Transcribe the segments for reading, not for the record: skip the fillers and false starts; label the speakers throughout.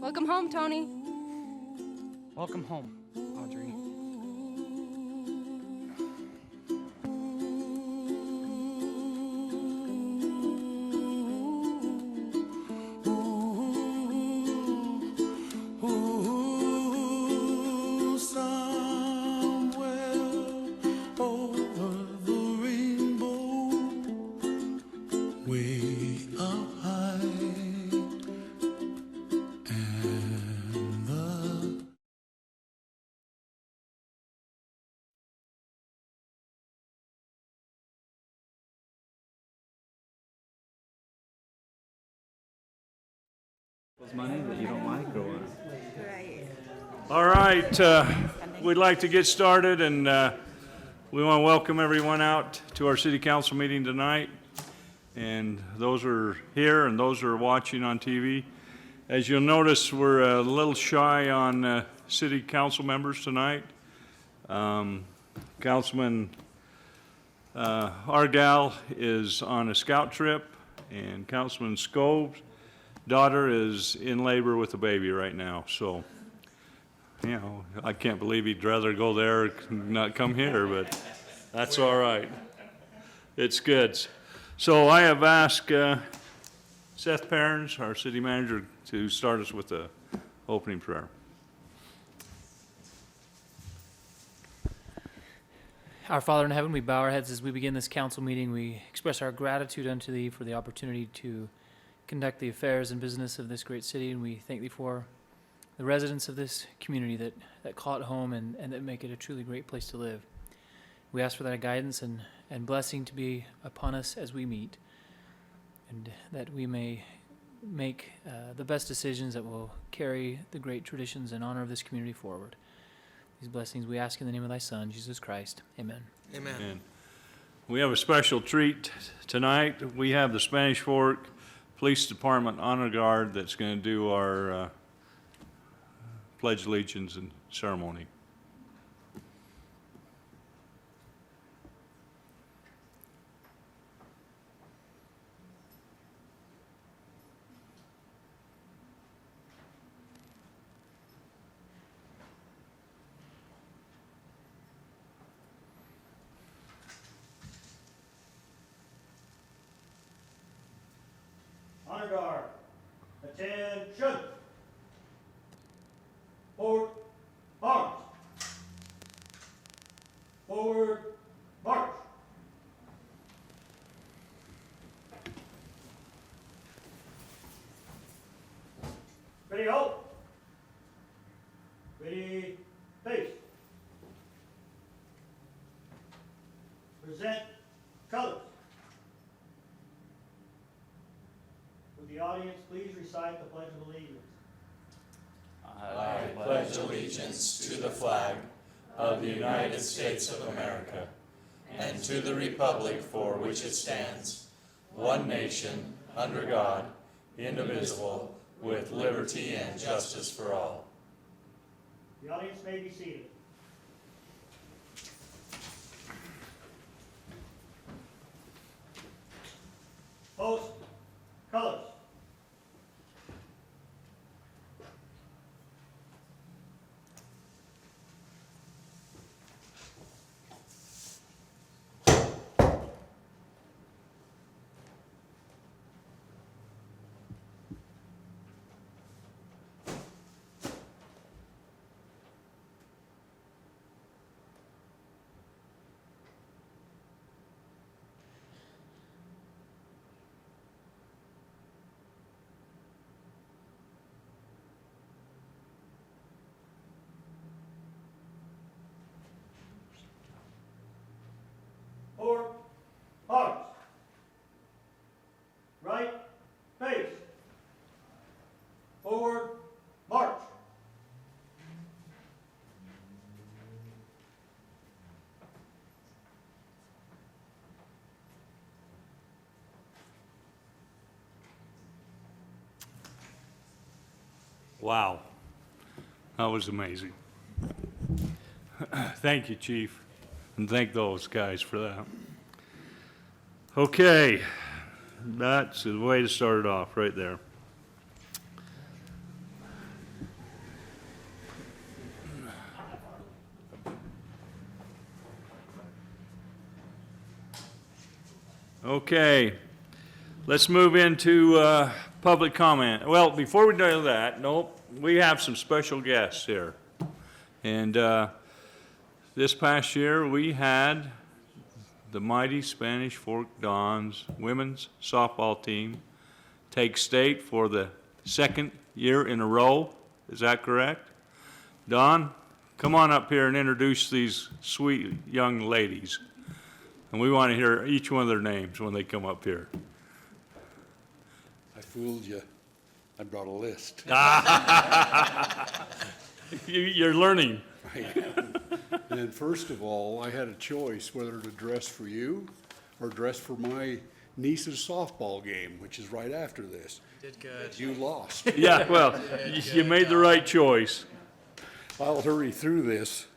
Speaker 1: Welcome home, Tony.
Speaker 2: Welcome home, Audrey. Money that you don't like or what?
Speaker 3: All right, we'd like to get started, and we want to welcome everyone out to our city council meeting tonight, and those are here and those are watching on TV. As you'll notice, we're a little shy on city council members tonight. Councilman Argal is on a scout trip, and Councilman Scove's daughter is in labor with a baby right now, so, you know, I can't believe he'd rather go there or not come here, but that's all right. It's good. So I have asked Seth Perrins, our city manager, to start us with the opening prayer.
Speaker 4: Our Father in heaven, we bow our heads as we begin this council meeting. We express our gratitude unto Thee for the opportunity to conduct the affairs and business of this great city, and we thank Thee for the residents of this community that call it home and that make it a truly great place to live. We ask for Thy guidance and blessing to be upon us as we meet, and that we may make the best decisions that will carry the great traditions and honor of this community forward. These blessings we ask in the name of Thy Son, Jesus Christ. Amen.
Speaker 5: Amen.
Speaker 3: And we have a special treat tonight. We have the Spanish Fork Police Department Honor Guard that's going to do our Pledge of Allegiance and ceremony.
Speaker 6: Honor guard, attention. Forward, arms. Forward, march. Ready, hold. Ready, face. Present colors. The audience, please recite the Pledge of Allegiance.
Speaker 7: I pledge allegiance to the flag of the United States of America and to the republic for which it stands, one nation, under God, indivisible, with liberty and justice for all.
Speaker 6: The audience may be seated. Post colors. Forward, arms. Right, face. Forward, march.
Speaker 3: Wow, that was amazing. Thank you, Chief, and thank those guys for that. Okay, that's the way to start it off right there. Okay, let's move into public comment. Well, before we do that, nope, we have some special guests here. And this past year, we had the mighty Spanish Fork Dons women's softball team take state for the second year in a row. Is that correct? Don, come on up here and introduce these sweet young ladies. And we want to hear each one of their names when they come up here.
Speaker 1: I fooled you. I brought a list.
Speaker 3: You're learning.
Speaker 1: And then first of all, I had a choice whether to dress for you or dress for my niece's softball game, which is right after this.
Speaker 4: Did good.
Speaker 1: You lost.
Speaker 3: Yeah, well, you made the right choice.
Speaker 1: I'll hurry through this.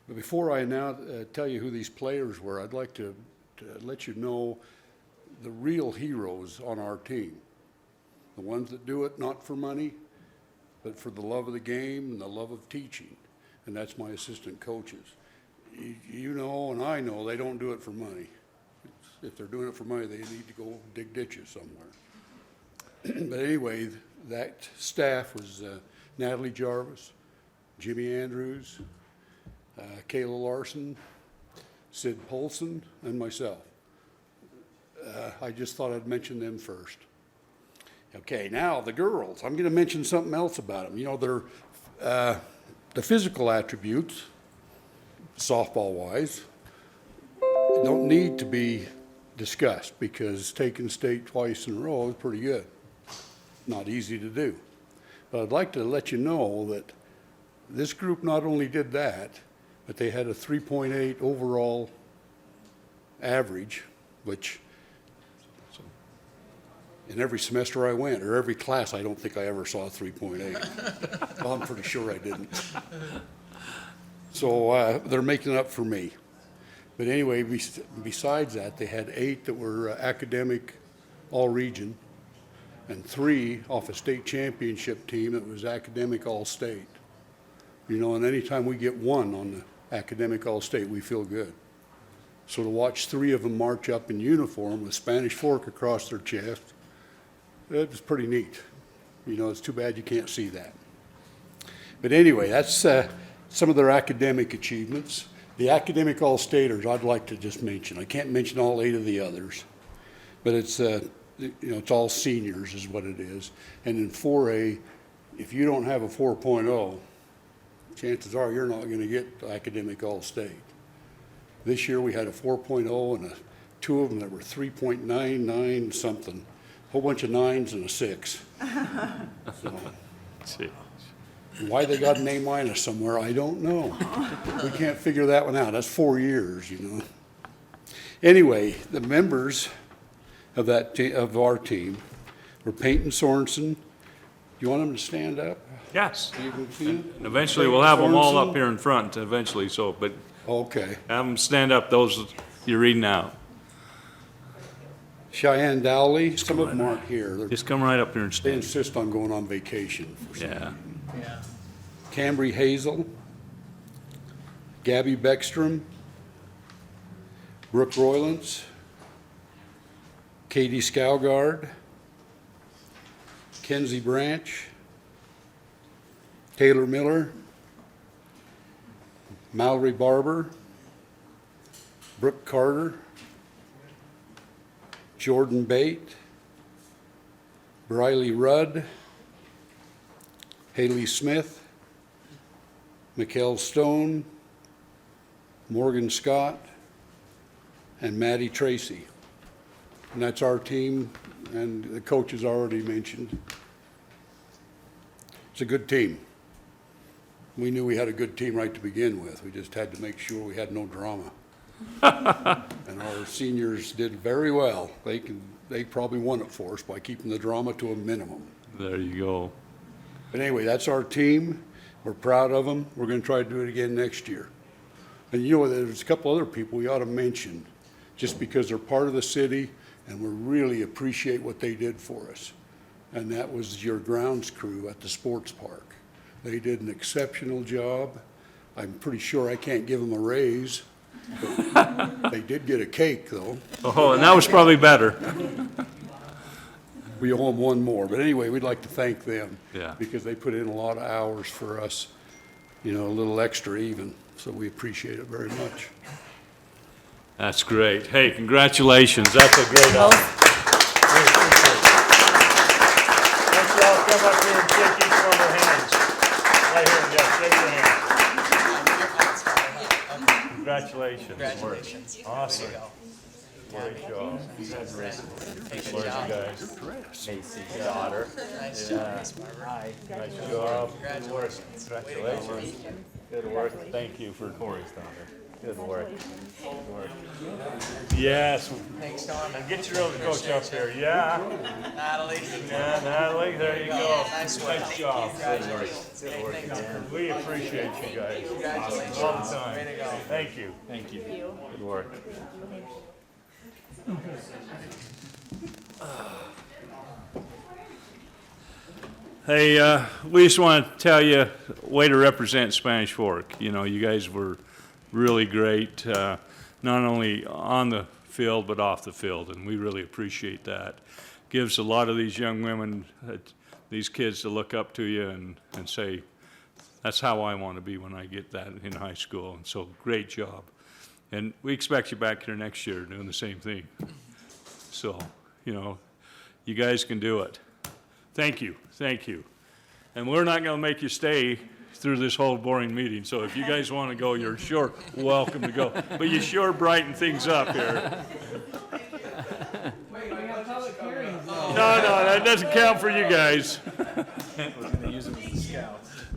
Speaker 1: But before I now tell you who these players were, I'd like to let you know the real heroes on our team. The ones that do it not for money, but for the love of the game and the love of teaching. And that's my assistant coaches. You know and I know they don't do it for money. If they're doing it for money, they need to go dig ditches somewhere. But anyway, that staff was Natalie Jarvis, Jimmy Andrews, Kayla Larson, Sid Polson, and myself. I just thought I'd mention them first. Okay, now the girls. I'm going to mention something else about them. You know, they're the physical attributes, softball-wise, don't need to be discussed because taking state twice in a row is pretty good. Not easy to do. But I'd like to let you know that this group not only did that, but they had a 3.8 overall average, which in every semester I went, or every class, I don't think I ever saw a 3.8. Well, I'm pretty sure I didn't. So they're making up for me. But anyway, besides that, they had 8 that were academic all-region, and 3 off a state championship team that was academic all-state. You know, and anytime we get 1 on the academic all-state, we feel good. So to watch 3 of them march up in uniform with Spanish Fork across their chest, it was pretty neat. You know, it's too bad you can't see that. But anyway, that's some of their academic achievements. The academic all-staters I'd like to just mention. I can't mention all 8 of the others, but it's, you know, it's all seniors is what it is. And in 4A, if you don't have a 4.0, chances are you're not going to get academic all-state. This year we had a 4.0 and 2 of them that were 3.99 something. A whole bunch of 9s and a 6. So, why they got an A- somewhere, I don't know. We can't figure that one out. That's 4 years, you know. Anyway, the members of that of our team were Peyton Sorensen. You want them to stand up?
Speaker 3: Yes.
Speaker 1: So you can see them?
Speaker 3: And eventually, we'll have them all
Speaker 1: Sorensen.
Speaker 3: up here in front eventually, so, but
Speaker 1: Okay.
Speaker 3: have them stand up, those you're reading out.
Speaker 1: Cheyenne Dowley, some of them aren't here.
Speaker 3: Just come right up here and
Speaker 1: They
Speaker 3: stand.
Speaker 1: insist on going on vacation for some
Speaker 3: Yeah.
Speaker 4: Yeah.
Speaker 1: Cambry Hazel, Gabby Beckstrom, Brooke Roylance, Katie Scougard, Kenzie Branch, Taylor Miller, Mallory Barber, Brooke Carter, Jordan Bate, Briley Rudd, Haley Smith, Mikkel Stone, Morgan Scott, and Maddie Tracy. And that's our team, and the coach has already mentioned. It's a good team. We knew we had a good team right to begin with. We just had to make sure we had no drama. And our seniors did very well. They probably won it for us by keeping the drama to a minimum.
Speaker 3: There you go.
Speaker 1: But anyway, that's our team. We're proud of them. We're going to try to do it again next year. And you know, there's a couple other people we ought to mention just because they're part of the city and we really appreciate what they did for us. And that was your grounds crew at the sports park. They did an exceptional job. I'm pretty sure I can't give them a raise They did get a cake, though.
Speaker 3: Oh, and that was probably better.
Speaker 1: We owe them one more, but anyway, we'd like to thank them.
Speaker 3: Yeah.
Speaker 1: Because they put in a lot of hours for us, you know, a little extra even, so we appreciate it very much.
Speaker 3: That's great. Hey, congratulations. That's a great honor.
Speaker 6: Let's all come up here and shake each one of their hands. Right here, yeah, shake their hands. Congratulations.
Speaker 7: Congratulations.
Speaker 6: Awesome. Great job. Congratulations, guys.
Speaker 2: Macy, daughter.
Speaker 7: Nice job.
Speaker 6: Nice job.
Speaker 7: Congratulations.
Speaker 6: Congratulations. Good work. Thank you for Corey's daughter. Good work. Good work. Yes.
Speaker 7: Thanks, Norman.
Speaker 6: Get your own coach up here. Yeah.
Speaker 7: Natalie.
Speaker 6: Yeah, Natalie, there you go.
Speaker 7: Nice work.
Speaker 6: Nice job.
Speaker 7: Congratulations.
Speaker 6: Good work.
Speaker 7: Thanks.
Speaker 6: We appreciate you guys.
Speaker 7: Congratulations.
Speaker 6: All the time.
Speaker 7: Way to go.
Speaker 6: Thank you. Thank you. Good work.
Speaker 3: Hey, we just want to tell you, way to represent Spanish Fork. You know, you guys were really great, not only on the field, but off the field, and we really appreciate that. Gives a lot of these young women, these kids to look up to you and say, that's how I want to be when I get that in high school. And so, great job. And we expect you back here next year doing the same thing. So, you know, you guys can do it. Thank you, thank you. And we're not going to make you stay through this whole boring meeting, so if you guys want to go, you're sure welcome to go. But you sure brighten things up here. No, that doesn't count for you guys.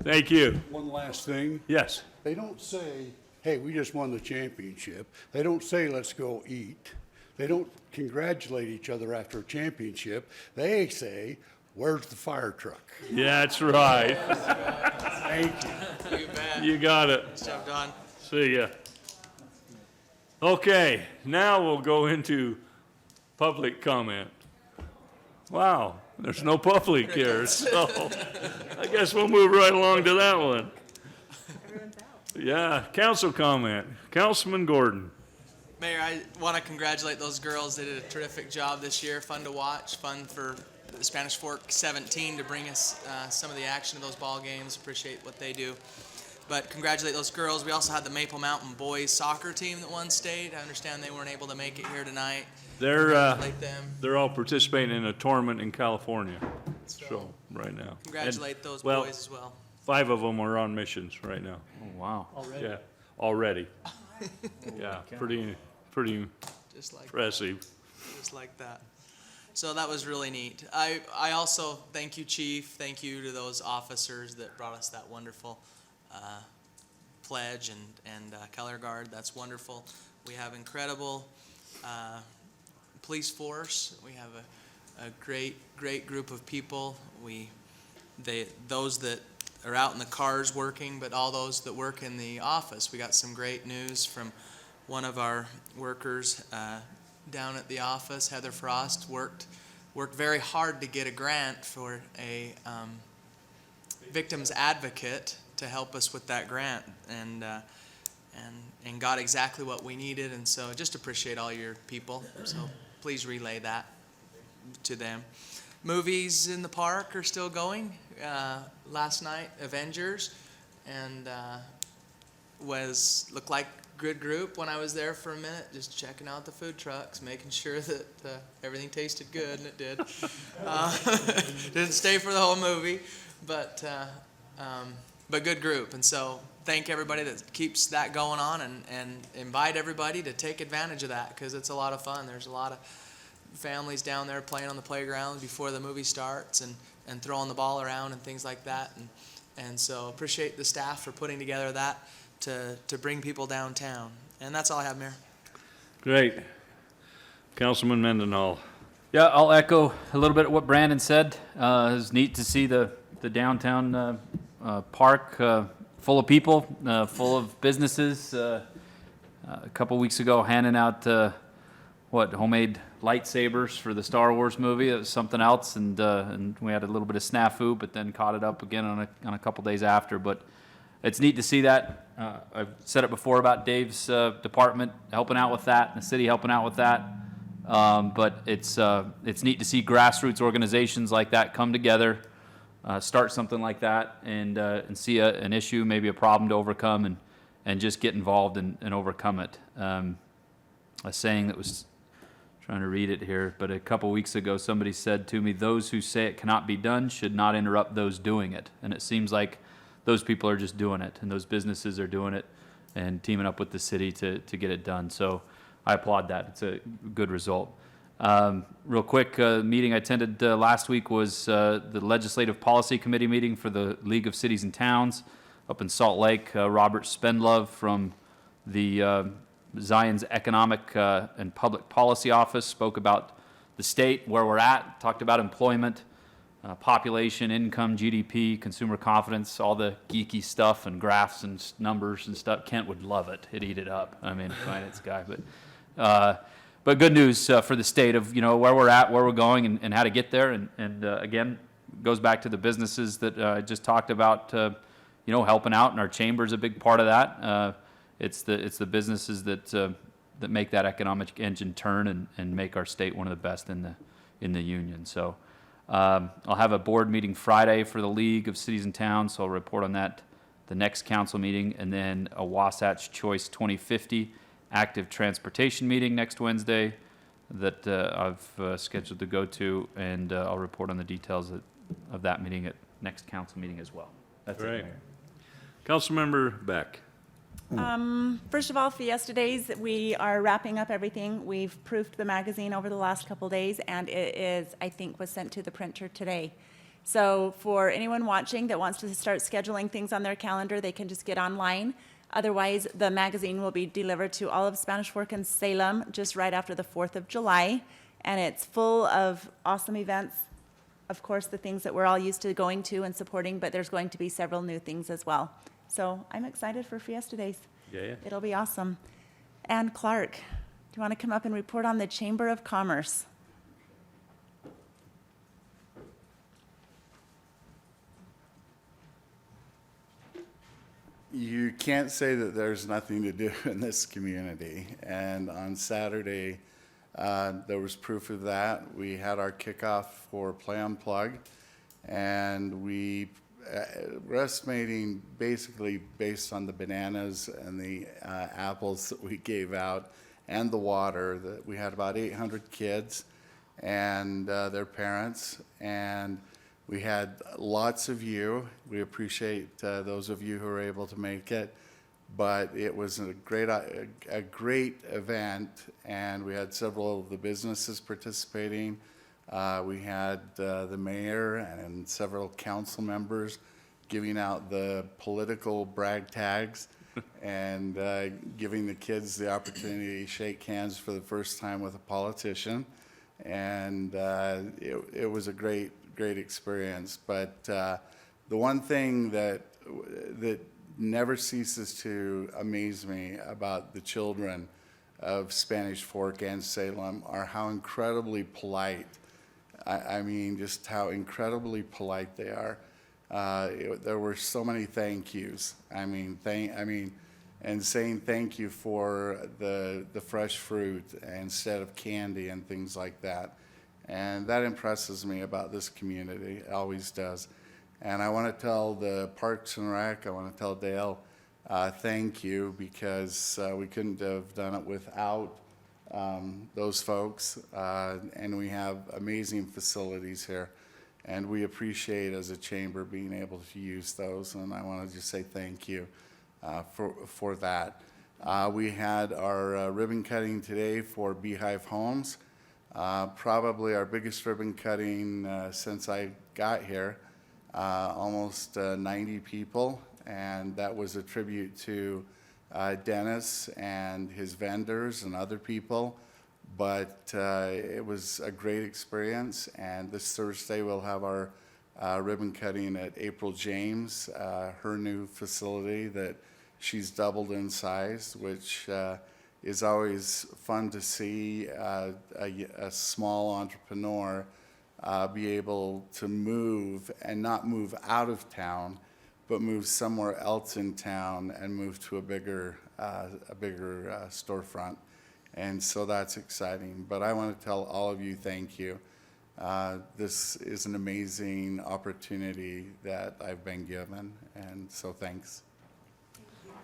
Speaker 3: Thank you.
Speaker 1: One last thing.
Speaker 3: Yes.
Speaker 1: They don't say, hey, we just won the championship. They don't say, let's go eat. They don't congratulate each other after a championship. They say, where's the fire truck?
Speaker 3: Yeah, that's right.
Speaker 1: Thank you.
Speaker 7: You bet.
Speaker 3: You got it.
Speaker 7: Nice job, Don.
Speaker 3: See ya. Okay, now we'll go into public comment. Wow, there's no public here, so I guess we'll move right along to that one. Yeah, council comment. Councilman Gordon.
Speaker 7: Mayor, I want to congratulate those girls. They did a terrific job this year. Fun to watch. Fun for the Spanish Fork 17 to bring us some of the action of those ball games. Appreciate what they do. But congratulate those girls. We also had the Maple Mountain boys soccer team that won state. I understand they weren't able to make it here tonight. Congratulate them.
Speaker 3: They're all participating in a tournament in California, so, right now.
Speaker 7: Congratulate
Speaker 3: And,
Speaker 7: those
Speaker 3: well,
Speaker 7: boys as well.
Speaker 3: 5 of them are on missions right now.
Speaker 2: Oh, wow.
Speaker 3: Yeah, already. Yeah, pretty
Speaker 7: Just like
Speaker 3: impressive.
Speaker 7: just like that. So that was really neat. I also thank you, Chief. Thank you to those officers that brought us that wonderful pledge and color guard. That's wonderful. We have incredible police force. We have a great group of people. Those that are out in the cars working, but all those that work in the office. We got some great news from one of our workers down at the office, Heather Frost, worked very hard to get a grant for a victims advocate to help us with that grant, and got exactly what we needed. And so just appreciate all your people. So please relay that to them. Movies in the park are still going. Last night, Avengers, and looked like good group when I was there for a minute, just checking out the food trucks, making sure that everything tasted good, and it did. Didn't stay for the whole movie, but good group. And so thank everybody that keeps that going on, and invite everybody to take advantage of that, because it's a lot of fun. There's a lot of families down there playing on the playground before the movie starts, and throwing the ball around and things like that. And so appreciate the staff for putting together that to bring people downtown. And that's all I have, Mayor.
Speaker 3: Great. Councilman Mendenhall.
Speaker 2: Yeah, I'll echo a little bit of what Brandon said. It was neat to see the downtown park full of people, full of businesses. A couple weeks ago, handing out homemade lightsabers for the Star Wars movie. It was something else, and we had a little bit of snafu, but then caught it up again on a couple days after. But it's neat to see that. I've said it before about Dave's department helping out with that, and the city helping out with that. But it's neat to see grassroots organizations like that come together, start something like that, and see an issue, maybe a problem to overcome, and just get involved and overcome it. A saying that was, trying to read it here, but a couple weeks ago somebody said to me, "Those who say it cannot be done should not interrupt those doing it." And it seems like those people are just doing it, and those businesses are doing it and teaming up with the city to get it done. So I applaud that. It's a good result. Real quick, meeting I attended last week was the Legislative Policy Committee meeting for the League of Cities and Towns up in Salt Lake. Robert Spendlove from the Zion's Economic and Public Policy Office spoke about the state, where we're at, talked about employment, population, income, GDP, consumer confidence, all the geeky stuff and graphs and numbers and stuff. Kent would love it. He'd eat it up. I mean, finance guy. But good news for the state of, where we're at, where we're going, and how to get there. And again, goes back to the businesses that I just talked about, helping out, and our chamber is a big part of that. It's the businesses that make that economic engine turn and make our state one of the best in the union. So I'll have a board meeting Friday for the League of Cities and Towns, so I'll report on that the next council meeting, and then a Wasatch Choice 2050 active transportation meeting next Wednesday that I've scheduled to go to, and I'll report on the details of that meeting at next council meeting as well. That's it,
Speaker 3: Great.
Speaker 2: Mayor.
Speaker 3: Councilmember Beck.
Speaker 5: First of all, Fiesta Days, we are wrapping up everything. We've proofed the magazine over the last couple days, and it is, I think, was sent to the printer today. So for anyone watching that wants to start scheduling things on their calendar, they can just get online. Otherwise, the magazine will be delivered to all of Spanish Fork and Salem just right after the 4th of July, and it's full of awesome events. Of course, the things that we're all used to going to and supporting, but there's going to be several new things as well. So I'm excited for Fiesta Days.
Speaker 3: Yeah.
Speaker 5: It'll be awesome. And Clark, do you want to come up and report on the Chamber of Commerce?
Speaker 8: You can't say that there's nothing to do in this community. And on Saturday, there was proof of that. We had our kickoff for Play Unplug, and we're estimating, basically based on the bananas and the apples that we gave out and the water, that we had about 800 kids and their parents, and we had lots of you. We appreciate those of you who were able to make it, but it was a great event, and we had several of the businesses participating. We had the mayor and several council members giving out the political brag tags and giving the kids the opportunity to shake hands for the first time with a politician. And it was a great experience. But the one thing that never ceases to amaze me about the children of Spanish Fork and Salem are how incredibly polite. I mean, just how incredibly polite they are. There were so many thank yous. And saying thank you for the fresh fruit instead of candy and things like that. And that impresses me about this community. It always does. And I want to tell the Parks and Rec, I want to tell Dale, thank you, because we couldn't have done it without those folks. And we have amazing facilities here. And we appreciate, as a chamber, being able to use those. And I want to just say thank you for that. We had our ribbon cutting today for Beehive Homes. Probably our biggest ribbon cutting since I got here. Almost 90 people, and that was a tribute to Dennis and his vendors and other people. But it was a great experience, and this Thursday we'll have our ribbon cutting at April James, her new facility that she's doubled in size, which is always fun to see a small entrepreneur be able to move, and not move out of town, but move somewhere else in town and move to a bigger storefront. And so that's exciting. But I want to tell all of you, thank you. This is an amazing opportunity that I've been given, and so thanks.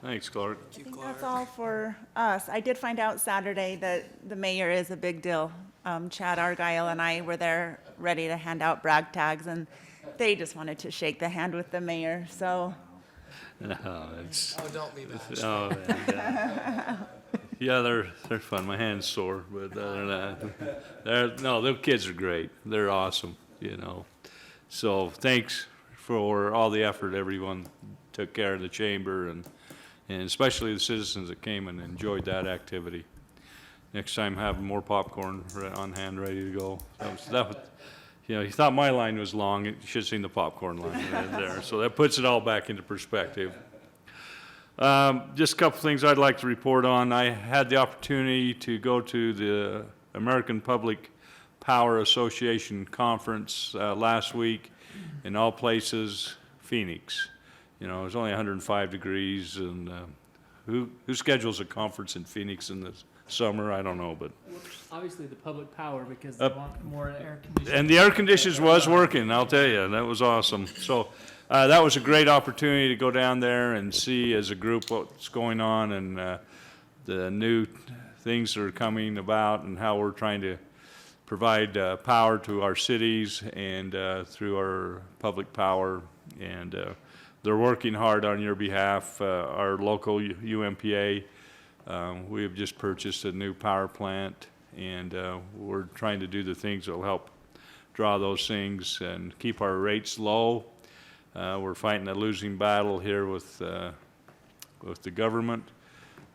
Speaker 3: Thanks, Clark.
Speaker 5: I think that's all for us. I did find out Saturday that the mayor is a big deal. Chad Argyle and I were there ready to hand out brag tags, and they just wanted to shake the hand with the mayor, so.
Speaker 3: No, it's,
Speaker 4: Oh, don't be bad.
Speaker 3: oh, yeah, they're fun. My hand's sore, but other than that, no, the kids are great. They're awesome, you know. So thanks for all the effort everyone took care of the chamber, and especially the citizens that came and enjoyed that activity. Next time, have more popcorn on hand, ready to go. That was, you know, you thought my line was long, you should have seen the popcorn line right there. So that puts it all back into perspective. Just a couple things I'd like to report on. I had the opportunity to go to the American Public Power Association conference last week, in all places, Phoenix. You know, it was only 105 degrees, and who schedules a conference in Phoenix in the summer? I don't know, but.
Speaker 4: Obviously, the public power, because they want more air conditioning.
Speaker 3: And the air conditions was working, I'll tell you, that was awesome. So that was a great opportunity to go down there and see as a group what's going on, and the new things that are coming about, and how we're trying to provide power to our cities and through our public power. And they're working hard on your behalf. Our local UMPA, we have just purchased a new power plant, and we're trying to do the things that will help draw those things and keep our rates low. We're fighting a losing battle here with the government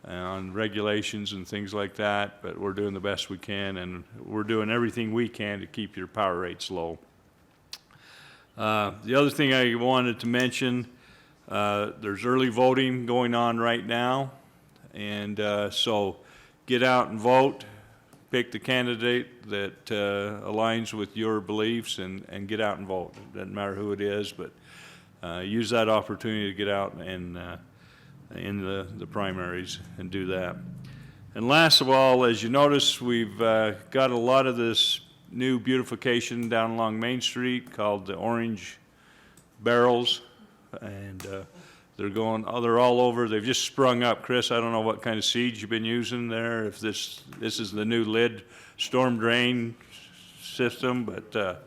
Speaker 3: on regulations and things like that, but we're doing the best we can, and we're doing everything we can to keep your power rates low. The other thing I wanted to mention, there's early voting going on right now, and so get out and vote. Pick the candidate that aligns with your beliefs, and get out and vote. It doesn't matter who it is, but use that opportunity to get out and in the primaries and do that. And last of all, as you notice, we've got a lot of this new beautification down along Main Street called the Orange Barrels, and they're all over. They've just sprung up. Chris, I don't know what kind of seeds you've been using there, if this is the new lid storm drain system, but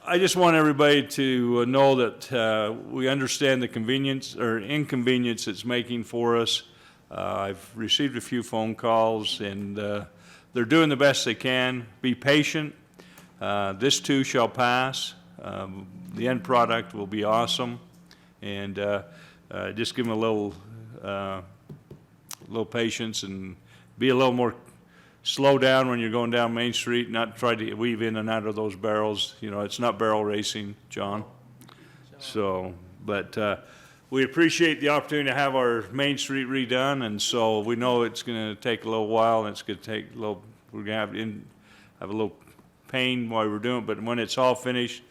Speaker 3: I just want everybody to know that we understand the convenience or inconvenience it's making for us. I've received a few phone calls, and they're doing the best they can. Be patient. This too shall pass. The end product will be awesome, and just give them a little patience, and be a little more slow down when you're going down Main Street, not try to weave in and out of those barrels. You know, it's not barrel racing, John. So, but we appreciate the opportunity to have our Main Street redone, and so we know it's going to take a little while, and it's going to take a little, we're going to have a little pain while we're doing it, but when it's all finished,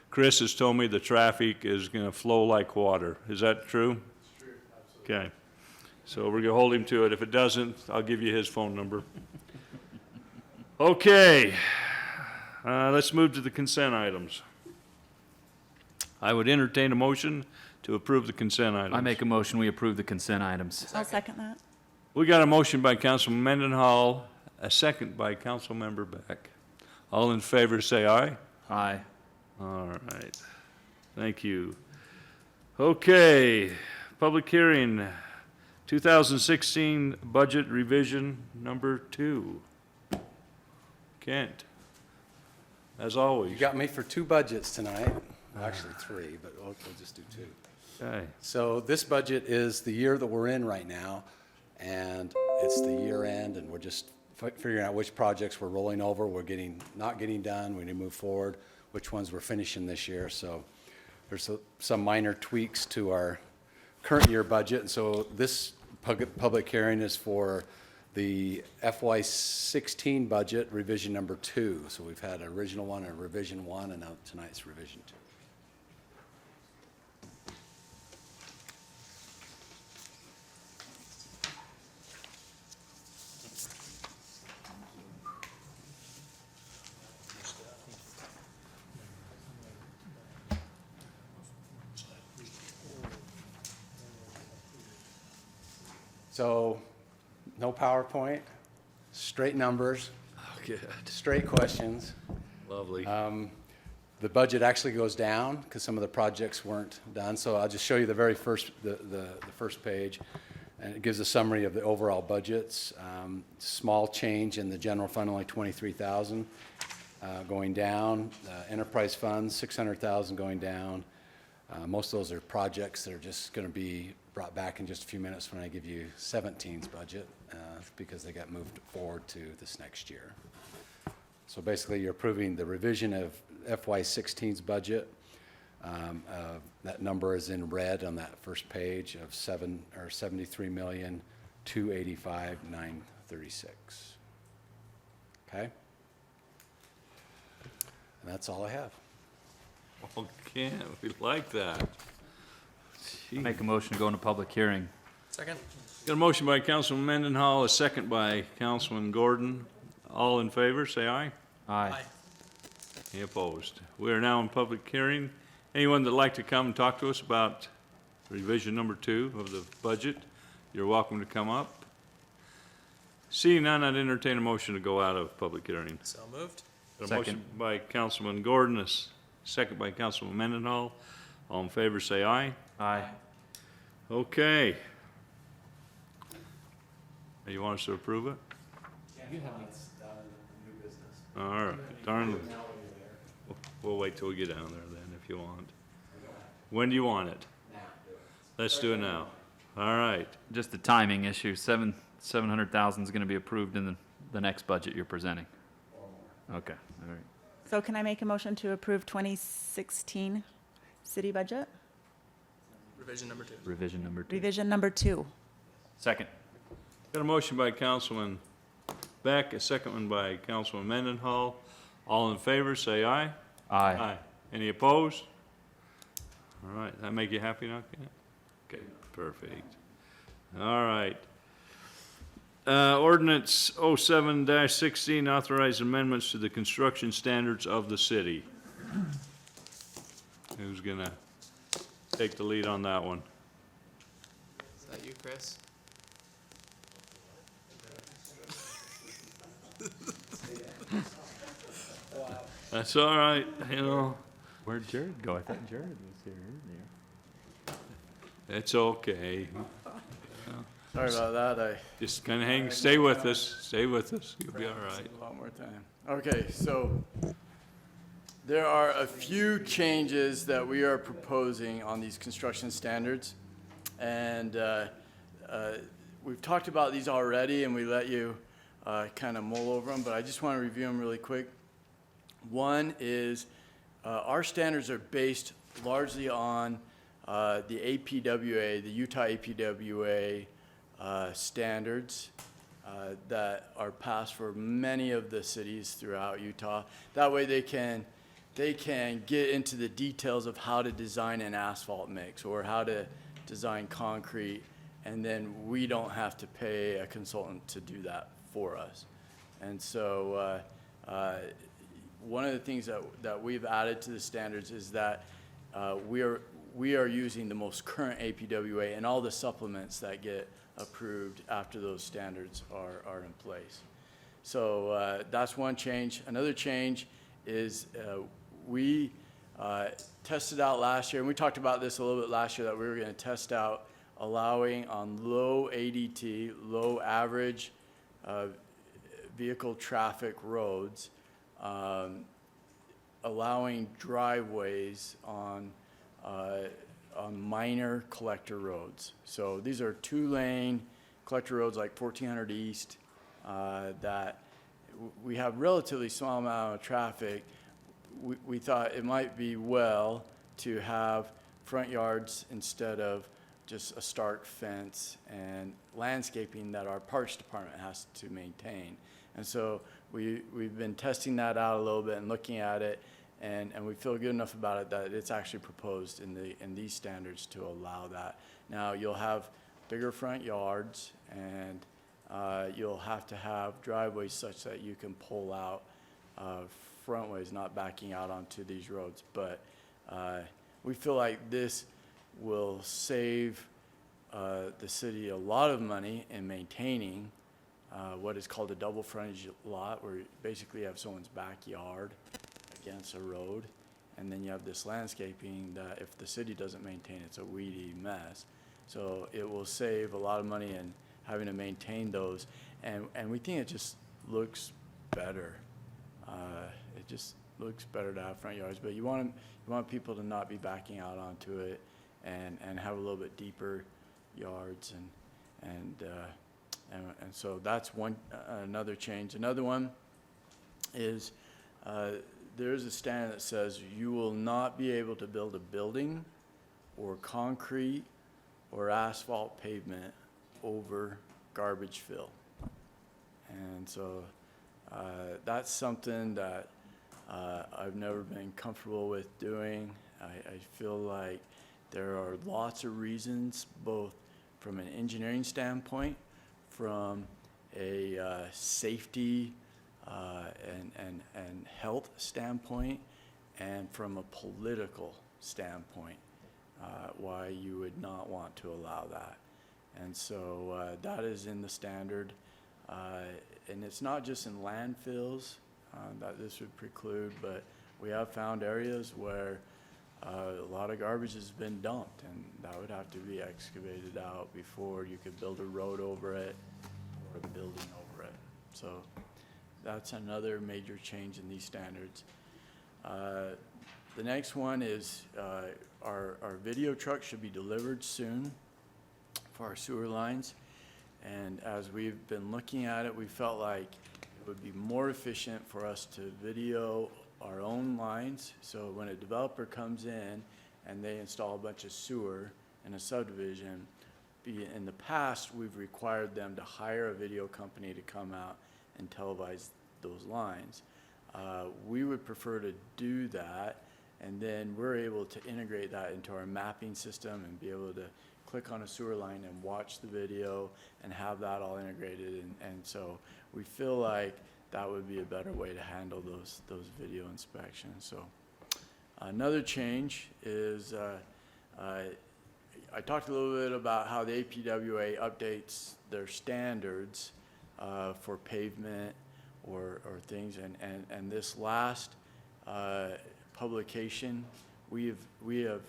Speaker 3: Chris has told me the traffic is going to flow like water. Is that true? It's true, absolutely. Okay. So we're going to hold him to it. If it doesn't, I'll give you his phone number. Okay, let's move to the consent items. I would entertain a motion to approve the consent items.
Speaker 2: I make a motion, we approve the consent items.
Speaker 5: I'll second that.
Speaker 3: We got a motion by Councilman Mendenhall, a second by Councilmember Beck. All in favor, say aye.
Speaker 2: Aye.
Speaker 3: All right, thank you. Okay, public hearing, 2016 budget revision number 2. Kent, as always.
Speaker 9: You got me for 2 budgets tonight, actually 3, but we'll just do 2.
Speaker 3: Okay.
Speaker 9: So this budget is the year that we're in right now, and it's the year end, and we're just figuring out which projects we're rolling over, not getting done, we need to move forward, which ones we're finishing this year. So there's some minor tweaks to our current year budget, and so this public hearing is for the FY16 budget, revision number 2. So we've had an original one and a revision 1, and now tonight's revision 2. So, no PowerPoint, straight numbers,
Speaker 3: Good.
Speaker 9: straight questions.
Speaker 3: Lovely.
Speaker 9: The budget actually goes down because some of the projects weren't done. So I'll just show you the very first, the first page. And it gives a summary of the overall budgets. Small change in the general fund, only 23,000 going down. Enterprise funds, 600,000 going down. Most of those are projects that are just going to be brought back in just a few minutes when I give you 17's budget because they got moved forward to this next year. So basically, you're approving the revision of FY16's budget. That number is in red on that first page of 73,285,936. Okay? And that's all I have.
Speaker 3: Okay, we like that.
Speaker 2: Make a motion to go into public hearing.
Speaker 7: Second?
Speaker 3: Got a motion by Councilman Mendenhall, a second by Councilman Gordon. All in favor, say aye.
Speaker 2: Aye.
Speaker 3: Any opposed? We are now in public hearing. Anyone that'd like to come and talk to us about revision number 2 of the budget, you're welcome to come up. Seeing none, I'd entertain a motion to go out of public hearing.
Speaker 7: So moved.
Speaker 3: Got a motion by Councilman Gordon, a second by Councilman Mendenhall. All in favor, say aye.
Speaker 2: Aye.
Speaker 3: Okay. You want us to approve it? All right, darn. We'll wait till we get down there then, if you want. When do you want it? Let's do it now. All right.
Speaker 2: Just a timing issue. 700,000 is going to be approved in the next budget you're presenting. Okay, all right.
Speaker 5: So can I make a motion to approve 2016 city budget?
Speaker 7: Revision number 2.
Speaker 2: Revision number 2.
Speaker 5: Revision number 2.
Speaker 2: Second.
Speaker 3: Got a motion by Councilman Beck, a second one by Councilman Mendenhall. All in favor, say aye.
Speaker 2: Aye.
Speaker 3: Any opposed? All right, that make you happy now, Ken? Okay, perfect. All right. Ordinance 07-16, authorized amendments to the construction standards of the city. Who's gonna take the lead on that one?
Speaker 7: Is that you, Chris?
Speaker 3: That's all right, you know,
Speaker 2: Where'd Jared go? I thought Jared was here earlier.
Speaker 3: it's okay.
Speaker 10: Sorry about that,
Speaker 3: Just kind of hang, stay with us, you'll be all right.
Speaker 10: a lot more time. Okay, so there are a few changes that we are proposing on these construction standards. And we've talked about these already and we let you kind of mull over them, but I just want to review them really quick. One is our standards are based largely on the APWA, the Utah APWA standards that are passed for many of the cities throughout Utah. That way they can get into the details of how to design an asphalt mix or how to design concrete, and then we don't have to pay a consultant to do that for us. And so one of the things that we've added to the standards is that we are using the most current APWA and all the supplements that get approved after those standards are in place. So that's one change. Another change is we tested out last year, and we talked about this a little bit last year, that we were going to test out allowing on low ADT, low average vehicle traffic roads, allowing driveways on minor collector roads. So these are 2-lane collector roads like 1400 East that we have relatively small amount of traffic. We thought it might be well to have front yards instead of just a stark fence and landscaping that our parks department has to maintain. And so we've been testing that out a little bit and looking at it, and we feel good enough about it that it's actually proposed in these standards to allow that. Now, you'll have bigger front yards, and you'll have to have driveways such that you can pull out frontways, not backing out onto these roads. But we feel like this will save the city a lot of money in maintaining what is called a double frontage lot, where you basically have someone's backyard against a road, and then you have this landscaping that if the city doesn't maintain, it's a weedy mess. So it will save a lot of money in having to maintain those, and we think it just looks better. It just looks better to have front yards, but you want people to not be backing out onto it, and have a little bit deeper yards, and so that's another change. Another one is there is a standard that says you will not be able to build a building or concrete or asphalt pavement over garbage fill. And so that's something that I've never been comfortable with doing. I feel like there are lots of reasons, both from an engineering standpoint, from a safety and health standpoint, and from a political standpoint, why you would not want to allow that. And so that is in the standard. And it's not just in landfills that this would preclude, but we have found areas where a lot of garbage has been dumped, and that would have to be excavated out before you could build a road over it or a building over it. So that's another major change in these standards. The next one is our video truck should be delivered soon for our sewer lines. And as we've been looking at it, we felt like it would be more efficient for us to video our own lines. So when a developer comes in and they install a bunch of sewer in a subdivision, in the past, we've required them to hire a video company to come out and televise those lines. We would prefer to do that, and then we're able to integrate that into our mapping system and be able to click on a sewer line and watch the video and have that all integrated. And so we feel like that would be a better way to handle those video inspections. So another change is I talked a little bit about how the APWA updates their standards for pavement or things, and this last publication, we have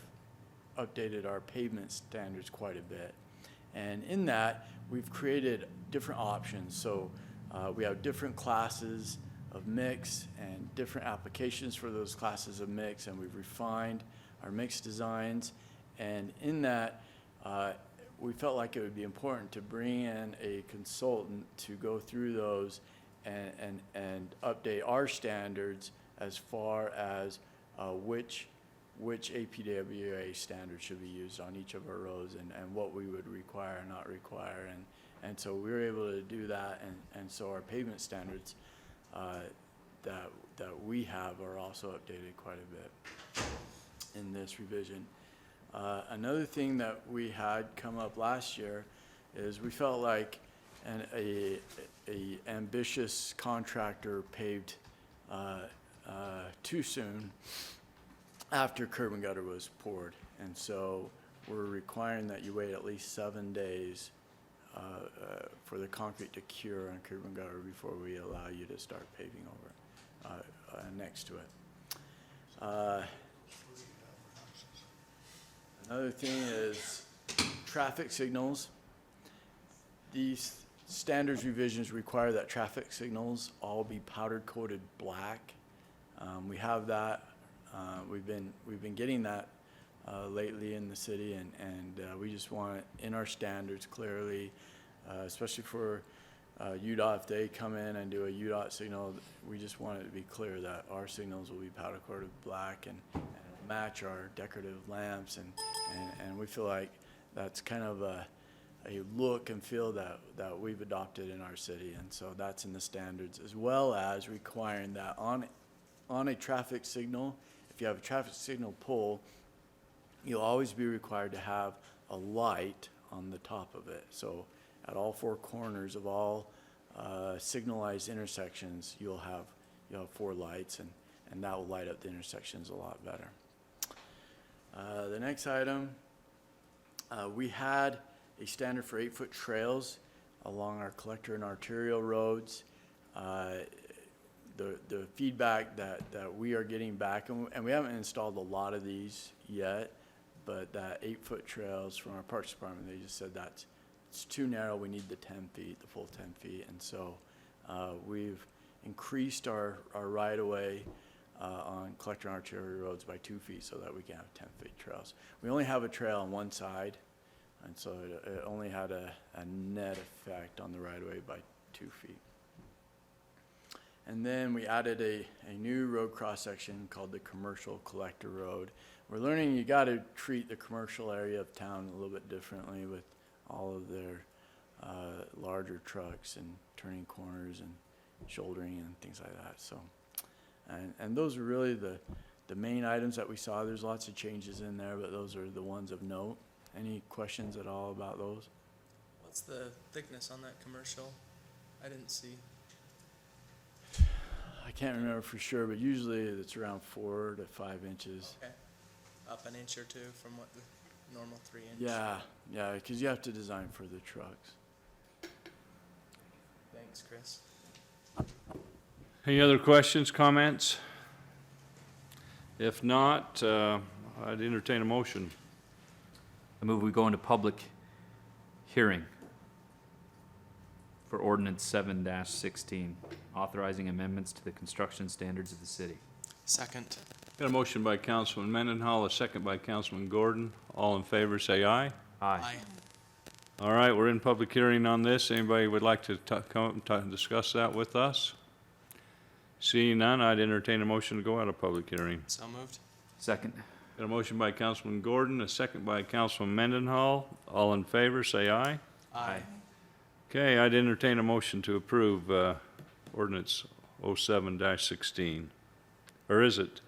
Speaker 10: updated our pavement standards quite a bit. And in that, we've created different options. So we have different classes of mix and different applications for those classes of mix, and we've refined our mix designs. And in that, we felt like it would be important to bring in a consultant to go through those and update our standards as far as which APWA standard should be used on each of our roads, and what we would require and not require. And so we were able to do that, and so our pavement standards that we have are also updated quite a bit in this revision. Another thing that we had come up last year is we felt like a ambitious contractor paved too soon after curb and gutter was poured. And so we're requiring that you wait at least 7 days for the concrete to cure on curb and gutter before we allow you to start paving over next to it. Another thing is traffic signals. These standards revisions require that traffic signals all be powder coated black. We have that. We've been getting that lately in the city, and we just want it in our standards clearly, especially for UDOT. If they come in and do a UDOT signal, we just want it to be clear that our signals will be powder coated black and match our decorative lamps, and we feel like that's kind of a look and feel that we've adopted in our city. And so that's in the standards, as well as requiring that on a traffic signal, if you have a traffic signal pole, you'll always be required to have a light on the top of it. So at all four corners of all signalized intersections, you'll have 4 lights, and that will light up the intersections a lot better. The next item, we had a standard for 8-foot trails along our collector and arterial roads. The feedback that we are getting back, and we haven't installed a lot of these yet, but that 8-foot trails from our Parks Department, they just said it's too narrow, we need the 10 feet, the full 10 feet. And so we've increased our right-of-way on collector and arterial roads by 2 feet so that we can have 10-foot trails. We only have a trail on one side, and so it only had a net effect on the right-of-way by 2 feet. And then we added a new road cross-section called the Commercial Collector Road. We're learning you got to treat the commercial area of town a little bit differently with all of their larger trucks and turning corners and shouldering and things like that. So, and those are really the main items that we saw. There's lots of changes in there, but those are the ones of note. Any questions at all about those?
Speaker 11: What's the thickness on that commercial? I didn't see.
Speaker 10: I can't remember for sure, but usually it's around 4 to 5 inches.
Speaker 11: Okay. Up an inch or two from what the normal 3 inch.
Speaker 10: Yeah, because you have to design for the trucks.
Speaker 11: Thanks, Chris.
Speaker 3: Any other questions, comments? If not, I'd entertain a motion.
Speaker 2: I move we go into public hearing for ordinance 7-16, authorizing amendments to the construction standards of the city.
Speaker 11: Second.
Speaker 3: Got a motion by Councilman Mendenhall, a second by Councilman Gordon. All in favor, say aye.
Speaker 2: Aye.
Speaker 3: All right, we're in public hearing on this. Anybody would like to come discuss that with us? Seeing none, I'd entertain a motion to go out of public hearing.
Speaker 11: So moved.
Speaker 2: Second.
Speaker 3: Got a motion by Councilman Gordon, a second by Councilman Mendenhall. All in favor, say aye.
Speaker 11: Aye.
Speaker 3: Okay, I'd entertain a motion to approve ordinance 07-16. Or is it?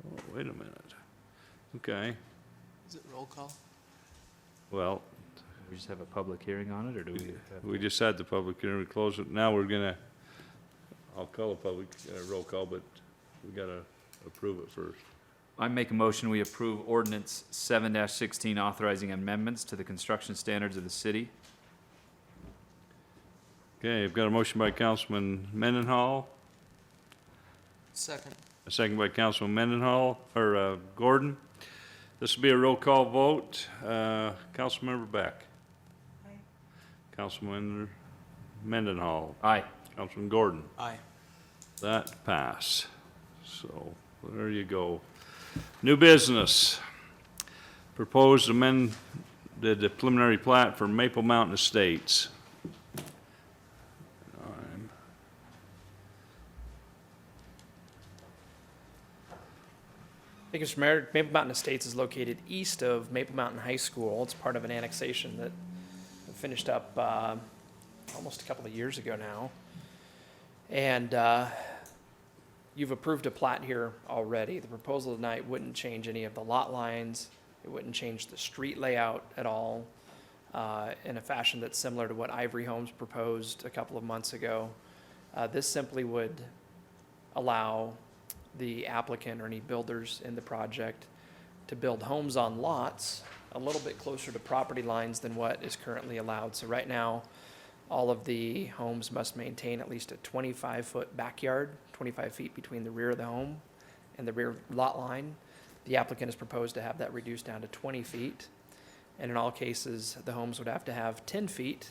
Speaker 3: Oh, wait a minute. Okay,
Speaker 11: Is it roll call?
Speaker 3: well,
Speaker 2: We just have a public hearing on it, or do we?
Speaker 3: we just had the public hearing, we closed it. Now we're gonna, I'll call a public roll call, but we gotta approve it first.
Speaker 2: I make a motion, we approve ordinance 7-16, authorizing amendments to the construction standards of the city.
Speaker 3: Okay, I've got a motion by Councilman Mendenhall,
Speaker 11: Second.
Speaker 3: a second by Councilman Mendenhall, or Gordon. This will be a roll call vote. Councilmember Beck.
Speaker 5: Aye.
Speaker 3: Councilman Mendenhall.
Speaker 2: Aye.
Speaker 3: Councilman Gordon.
Speaker 11: Aye.
Speaker 3: That pass. So, there you go. New business. Proposed amended the preliminary plat for Maple Mountain Estates.
Speaker 12: Thank you, Mr. Mayor. Maple Mountain Estates is located east of Maple Mountain High School. It's part of an annexation that finished up almost a couple of years ago now. And you've approved a plat here already. The proposal tonight wouldn't change any of the lot lines. It wouldn't change the street layout at all in a fashion that's similar to what Ivory Homes proposed a couple of months ago. This simply would allow the applicant or any builders in the project to build homes on lots a little bit closer to property lines than what is currently allowed. So right now, all of the homes must maintain at least a 25-foot backyard, 25 feet between the rear of the home and the rear lot line. The applicant has proposed to have that reduced down to 20 feet. And in all cases, the homes would have to have 10 feet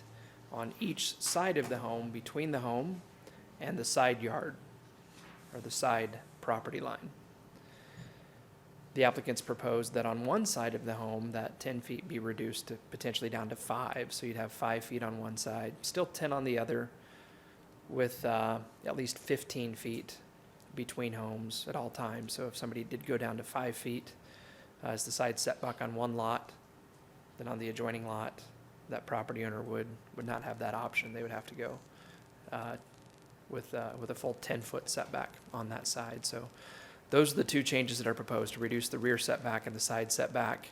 Speaker 12: on each side of the home between the home and the side yard or the side property line. The applicants proposed that on one side of the home, that 10 feet be reduced to potentially down to 5. So you'd have 5 feet on one side, still 10 on the other, with at least 15 feet between homes at all times. So if somebody did go down to 5 feet as the side setback on one lot, then on the adjoining lot, that property owner would not have that option. They would have to go with a full 10-foot setback on that side. So those are the two changes that are proposed, to reduce the rear setback and the side setback.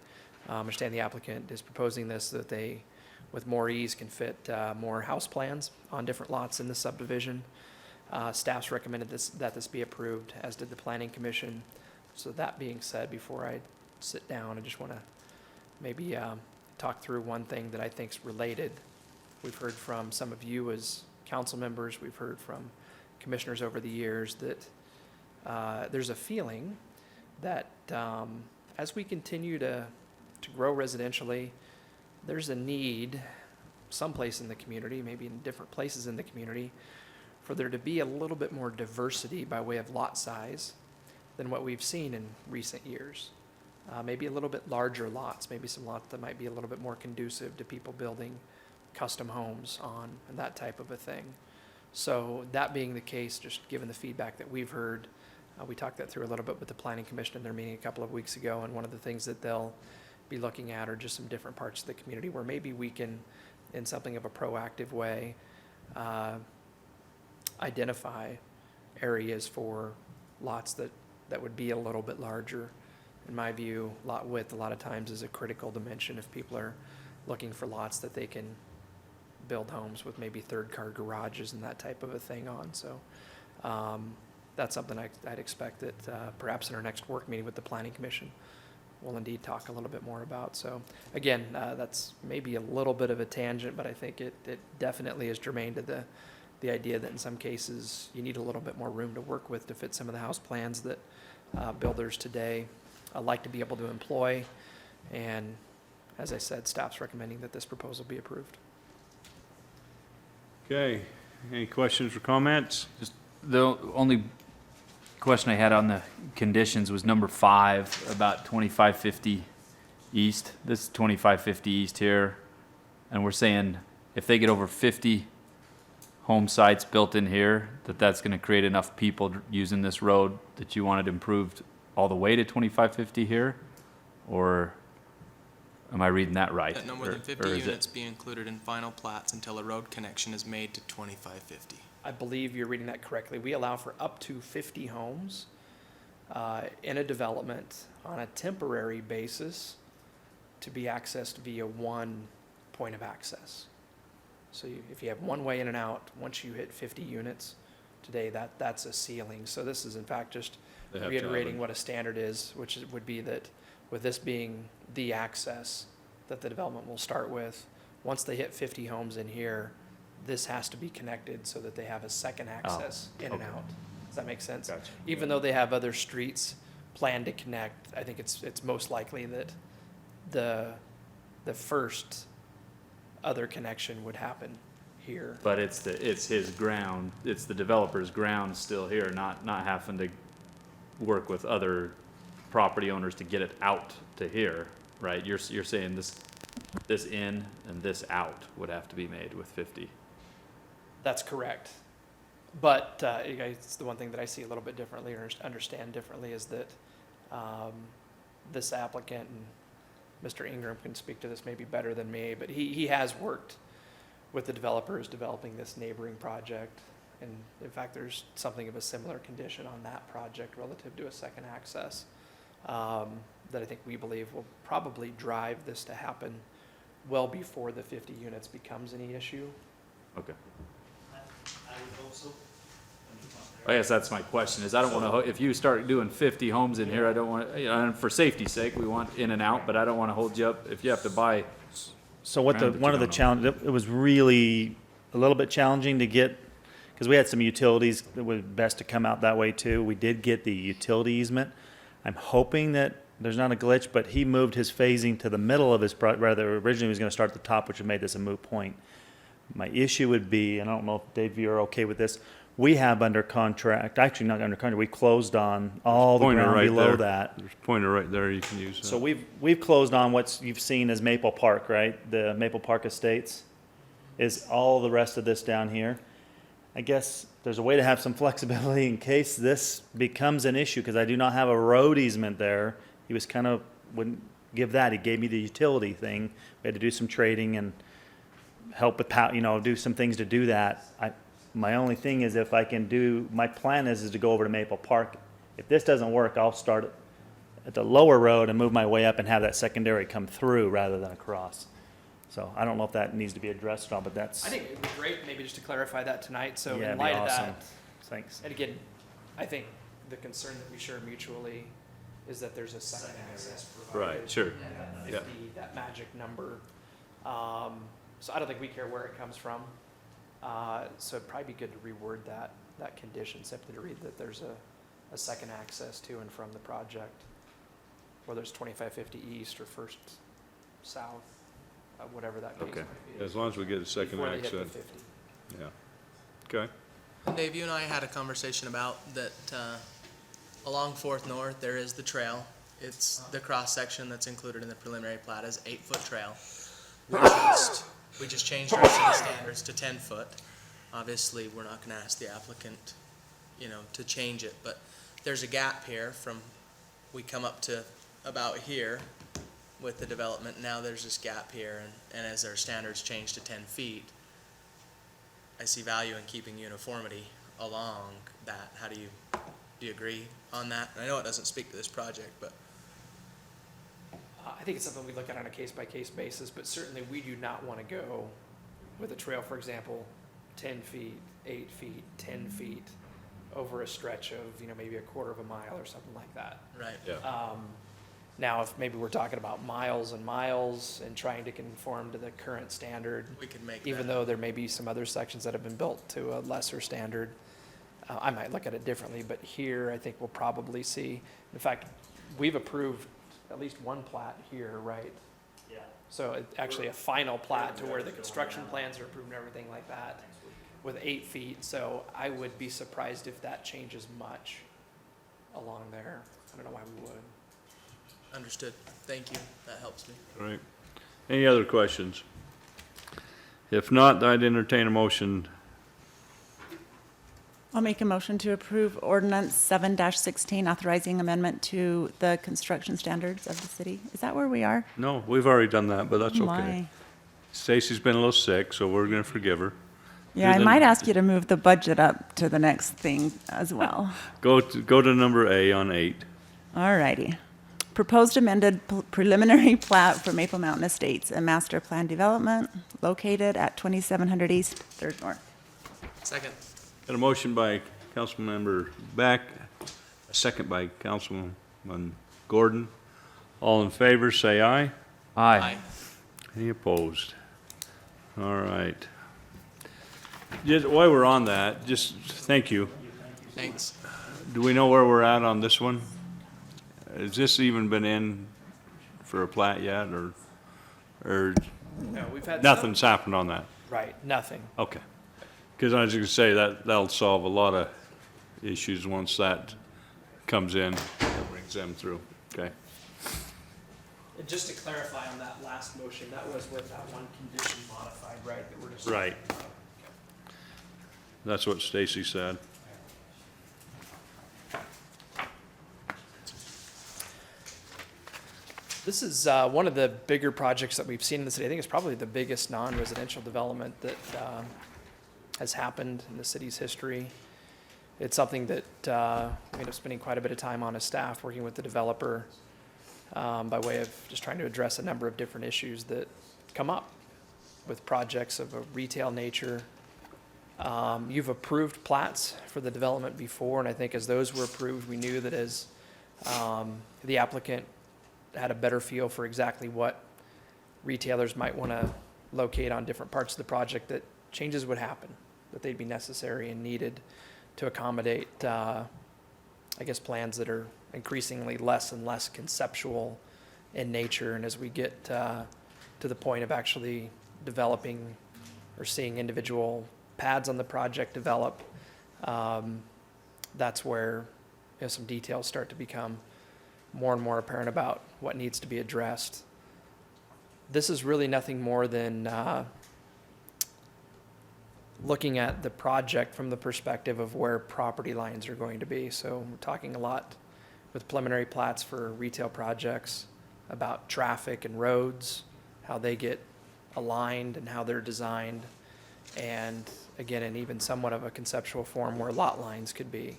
Speaker 12: I understand the applicant is proposing this so that they, with more ease, can fit more house plans on different lots in the subdivision. Staff's recommended that this be approved, as did the Planning Commission. So that being said, before I sit down, I just want to maybe talk through one thing that I think's related. We've heard from some of you as council members, we've heard from commissioners over the years that there's a feeling that as we continue to grow residentially, there's a need someplace in the community, maybe in different places in the community, for there to be a little bit more diversity by way of lot size than what we've seen in recent years. Maybe a little bit larger lots, maybe some lots that might be a little bit more conducive to people building custom homes on, and that type of a thing. So that being the case, just given the feedback that we've heard, we talked that through a little bit with the Planning Commission in their meeting a couple of weeks ago, and one of the things that they'll be looking at are just some different parts of the community where maybe we can, in something of a proactive way, identify areas for lots that would be a little bit larger. In my view, lot width a lot of times is a critical dimension if people are looking for lots that they can build homes with maybe third-car garages and that type of a thing on. So that's something I'd expect that perhaps in our next work meeting with the Planning Commission, we'll indeed talk a little bit more about. So again, that's maybe a little bit of a tangent, but I think it definitely is germane to the idea that in some cases you need a little bit more room to work with to fit some of the house plans that builders today like to be able to employ. And as I said, staff's recommending that this proposal be approved.
Speaker 3: Okay, any questions or comments?
Speaker 2: Just the only question I had on the conditions was number 5 about 2550 east. This is 2550 east here, and we're saying if they get over 50 home sites built in here, that's going to create enough people using this road that you want it improved all the way to 2550 here, or am I reading that right?
Speaker 11: That no more than
Speaker 2: Or
Speaker 11: 50
Speaker 2: is it-
Speaker 11: units be included in final plats until a road connection is made to 2550.
Speaker 12: I believe you're reading that correctly. We allow for up to 50 homes in a development on a temporary basis to be accessed via one point of access. So if you have one way in and out, once you hit 50 units, today that's a ceiling. So this is in fact just
Speaker 3: They have to have
Speaker 12: reiterating
Speaker 3: it.
Speaker 12: what a standard is, which would be that with this being the access that the development will start with, once they hit 50 homes in here, this has to be connected so that they have a second access in and
Speaker 2: okay.
Speaker 12: out. Does that make sense?
Speaker 2: Gotcha.
Speaker 12: Even though they have other streets planned to connect, I think it's most likely that the first other connection would happen here.
Speaker 2: But it's his ground, it's the developer's ground still here, not having to work with other property owners to get it out to here, right? You're saying this in and this out would have to be made with 50.
Speaker 12: That's correct. But it's the one thing that I see a little bit differently or understand differently is that this applicant, and Mr. Ingram can speak to this maybe better than me, but he has worked with the developers developing this neighboring project. And in fact, there's something of a similar condition on that project relative to a second access that I think we believe will probably drive this to happen well before the 50 units becomes any issue.
Speaker 2: Okay. I guess that's my question, is I don't want to, if you start doing 50 homes in here, I don't want, and for safety's sake, we want in and out, but I don't want to hold you up if you have to buy.
Speaker 6: So what
Speaker 2: Ground that
Speaker 6: one
Speaker 2: you
Speaker 6: of the
Speaker 2: don't
Speaker 6: challenge, it was really a little bit challenging to get, because we had some utilities that was best to come out that way too. We did get the utility easement. I'm hoping that there's not a glitch, but he moved his phasing to the middle of his, rather originally he was going to start at the top, which would made this a moot point. My issue would be, and I don't know if Dave, you're okay with this, we have under contract, actually not under contract, we closed on all the
Speaker 3: Pointer
Speaker 6: ground
Speaker 3: right
Speaker 6: below
Speaker 3: there.
Speaker 6: that.
Speaker 3: There's a pointer right there, you can use that.
Speaker 6: So we've closed on what's you've seen as Maple Park, right? The Maple Park Estates is all the rest of this down here. I guess there's a way to have some flexibility in case this becomes an issue, because I do not have a road easement there. He was kind of, wouldn't give that. He gave me the utility thing. We had to do some trading and help with, do some things to do that. My only thing is if I can do, my plan is to go over to Maple Park. If this doesn't work, I'll start at the lower road and move my way up and have that secondary come through rather than across. So I don't know if that needs to be addressed or not, but that's,
Speaker 12: I think it'd be great maybe just to clarify that tonight. So
Speaker 6: yeah,
Speaker 12: in
Speaker 6: it'd be
Speaker 12: light of
Speaker 6: awesome.
Speaker 12: that,
Speaker 6: Thanks.
Speaker 12: and again, I think the concern that we share mutually is that there's a second access provided.
Speaker 3: Right, sure.
Speaker 12: And
Speaker 3: Yeah.
Speaker 12: 50, that magic number. So I don't think we care where it comes from. So it'd probably be good to reword that condition, simply to read that there's a second access to and from the project, whether it's 2550 east or first south, whatever that case
Speaker 3: Okay,
Speaker 12: might be.
Speaker 3: as long as we get a second
Speaker 12: Before they hit the
Speaker 3: access,
Speaker 12: 50.
Speaker 3: yeah. Okay,
Speaker 11: Dave, you and I had a conversation about that, along Fourth North, there is the trail. It's the cross-section that's included in the preliminary plat is 8-foot trail. We just changed our city standards to 10-foot. Obviously, we're not gonna ask the applicant, to change it, but there's a gap here from, we come up to about here with the development. Now there's this gap here, and as our standards change to 10 feet, I see value in keeping uniformity along that. How do you agree on that? I know it doesn't speak to this project, but
Speaker 12: I think it's something we look at on a case-by-case basis, but certainly we do not want to go with a trail, for example, 10 feet, 8 feet, 10 feet over a stretch of, maybe a quarter of a mile or something like that.
Speaker 11: right.
Speaker 3: yeah,
Speaker 12: Now, if maybe we're talking about miles and miles and trying to conform to the current standard,
Speaker 11: We could make
Speaker 12: even
Speaker 11: that.
Speaker 12: though there may be some other sections that have been built to a lesser standard, I might look at it differently, but here, I think we'll probably see, in fact, we've approved at least one plat here, right?
Speaker 6: Yeah.
Speaker 12: So actually a final plat to where the construction plans are approved and everything like that with 8 feet. So I would be surprised if that changes much along there. I don't know why we would.
Speaker 11: Understood. Thank you. That helps me.
Speaker 3: all right. Any other questions? If not, I'd entertain a motion.
Speaker 5: I'll make a motion to approve ordinance 7-16, authorizing amendment to the construction standards of the city. Is that where we are?
Speaker 3: No, we've already done that, but that's
Speaker 5: Oh,
Speaker 3: okay.
Speaker 5: my.
Speaker 3: Stacy's been a little sick, so we're gonna forgive her.
Speaker 5: Yeah, I
Speaker 3: then-
Speaker 5: might ask you to move the budget up to the next thing as well.
Speaker 3: Go to number A on 8.
Speaker 5: All righty. Proposed amended preliminary plat for Maple Mountain Estates, a master plan development located at 2700 East, 3rd North.
Speaker 11: Second.
Speaker 3: Got a motion by Councilmember Beck, a second by Councilman Gordon. All in favor, say aye.
Speaker 2: Aye.
Speaker 3: Any opposed? All right. Just while we're on that, just thank you.
Speaker 11: Thanks.
Speaker 3: Do we know where we're at on this one? Has this even been in for a plat yet, or
Speaker 12: No, we've had.
Speaker 3: nothing's happened on that?
Speaker 12: Right, nothing.
Speaker 3: Okay. Because I was gonna say, that'll solve a lot of issues once that comes in, that brings them through, okay?
Speaker 12: And just to clarify on that last motion, that was with that one condition modified, right, that we're just.
Speaker 3: Right. That's what Stacy said.
Speaker 12: This is one of the bigger projects that we've seen in the city. I think it's probably the biggest non-residential development that has happened in the city's history. It's something that we end up spending quite a bit of time on as staff, working with the developer by way of just trying to address a number of different issues that come up with projects of a retail nature. You've approved plats for the development before, and I think as those were approved, we knew that as the applicant had a better feel for exactly what retailers might want to locate on different parts of the project, that changes would happen, that they'd be necessary and needed to accommodate, I guess, plans that are increasingly less and less conceptual in nature. And as we get to the point of actually developing or seeing individual pads on the project develop, that's where some details start to become more and more apparent about what needs to be addressed. This is really nothing more than looking at the project from the perspective of where property lines are going to be. So we're talking a lot with preliminary plats for retail projects about traffic and roads, how they get aligned and how they're designed. And again, in even somewhat of a conceptual form where lot lines could be.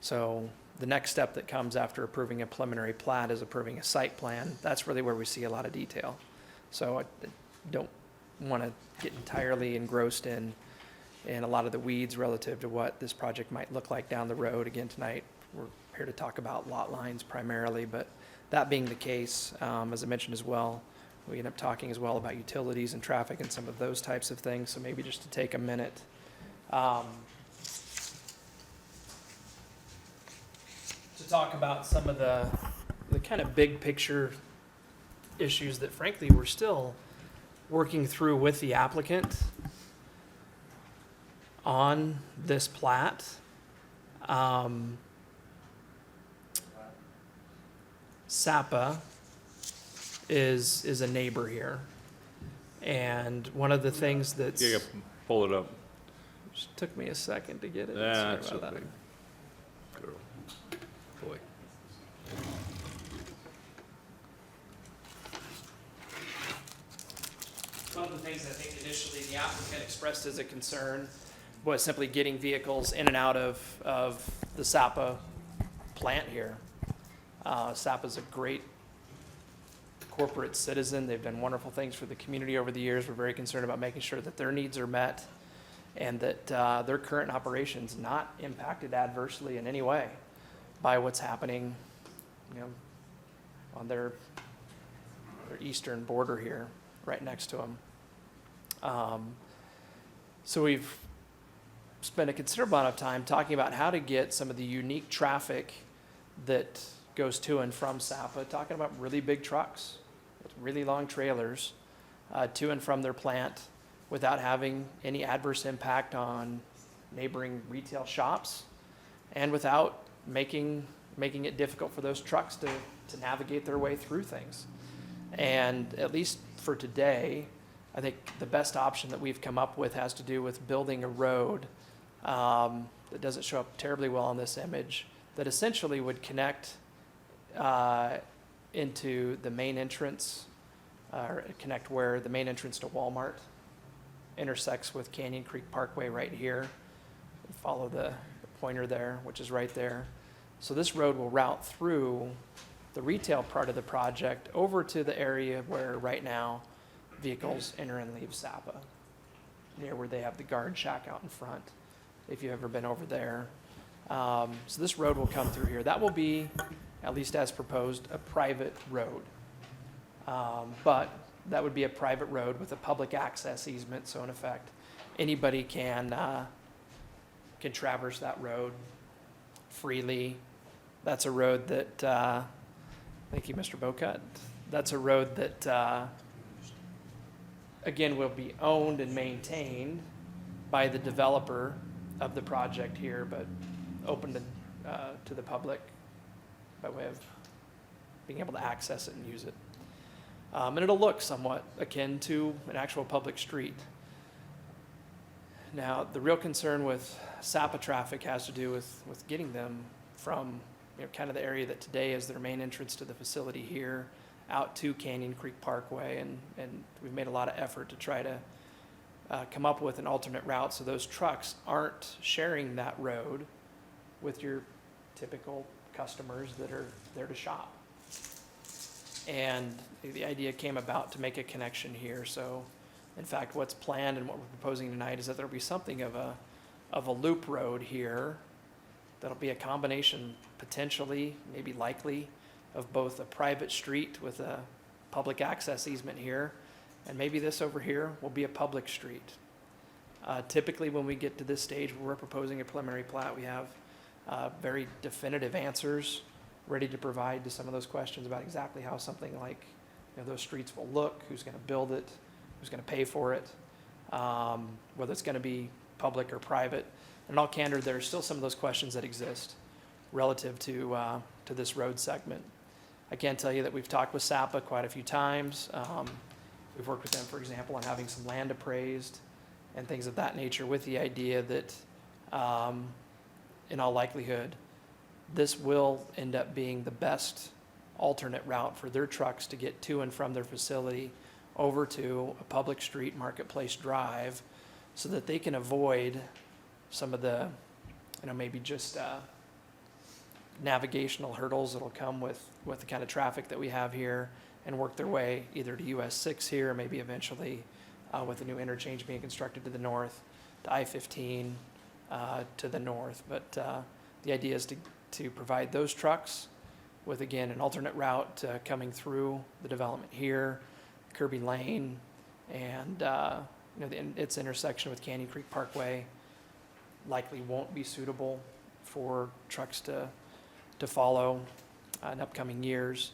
Speaker 12: So the next step that comes after approving a preliminary plat is approving a site plan. That's really where we see a lot of detail. So I don't want to get entirely engrossed in a lot of the weeds relative to what this project might look like down the road. Again, tonight, we're here to talk about lot lines primarily, but that being the case, as I mentioned as well, we end up talking as well about utilities and traffic and some of those types of things, so maybe just to take a minute. To talk about some of the kind of big picture issues that frankly we're still working through with the applicant on this plat. SAPA is a neighbor here. And one of the things that's,
Speaker 3: You gotta pull it up.
Speaker 12: just took me a second to get it.
Speaker 3: That's
Speaker 12: Sorry about
Speaker 3: okay.
Speaker 12: that.
Speaker 3: Girl. Boy.
Speaker 12: One of the things I think initially the applicant expressed as a concern was simply getting vehicles in and out of the SAPA plant here. SAPA's a great corporate citizen. They've done wonderful things for the community over the years. We're very concerned about making sure that their needs are met and that their current operations not impacted adversely in any way by what's happening, you know, on their eastern border here, right next to them. So we've spent a considerable amount of time talking about how to get some of the unique traffic that goes to and from SAPA, talking about really big trucks with really long trailers to and from their plant without having any adverse impact on neighboring retail shops and without making it difficult for those trucks to navigate their way through things. And at least for today, I think the best option that we've come up with has to do with building a road that doesn't show up terribly well on this image, that essentially would connect into the main entrance, or connect where the main entrance to Walmart intersects with Canyon Creek Parkway right here. Follow the pointer there, which is right there. So this road will route through the retail part of the project over to the area where right now vehicles enter and leave SAPA, near where they have the guard shack out in front, if you've ever been over there. So this road will come through here. That will be, at least as proposed, a private road. But that would be a private road with a public access easement, so in effect, anybody can traverse that road freely. That's a road that, thank you, Mr. Bocut. That's a road that, again, will be owned and maintained by the developer of the project here, but open to the public by way of being able to access it and use it. And it'll look somewhat akin to an actual public street. Now, the real concern with SAPA traffic has to do with getting them from, you know, kind of the area that today is their main entrance to the facility here, out to Canyon Creek Parkway, and we've made a lot of effort to try to come up with an alternate route so those trucks aren't sharing that road with your typical customers that are there to shop. And the idea came about to make a connection here. So in fact, what's planned and what we're proposing tonight is that there'll be something of a loop road here that'll be a combination, potentially, maybe likely, of both a private street with a public access easement here, and maybe this over here will be a public street. Typically, when we get to this stage where we're proposing a preliminary plat, we have very definitive answers ready to provide to some of those questions about exactly how something like, you know, those streets will look, who's going to build it, who's going to pay for it, whether it's going to be public or private. And in all candor, there are still some of those questions that exist relative to this road segment. I can tell you that we've talked with SAPA quite a few times. We've worked with them, for example, on having some land appraised and things of that nature, with the idea that in all likelihood, this will end up being the best alternate route for their trucks to get to and from their facility over to a public street, Marketplace Drive, so that they can avoid some of the, you know, maybe just navigational hurdles that'll come with the kind of traffic that we have here, and work their way either to US 6 here, or maybe eventually with a new interchange being constructed to the north, to I-15 to the north. But the idea is to to provide those trucks with, again, an alternate route coming through the development here, Kirby Lane, and its intersection with Canyon Creek Parkway likely won't be suitable for trucks to follow in upcoming years.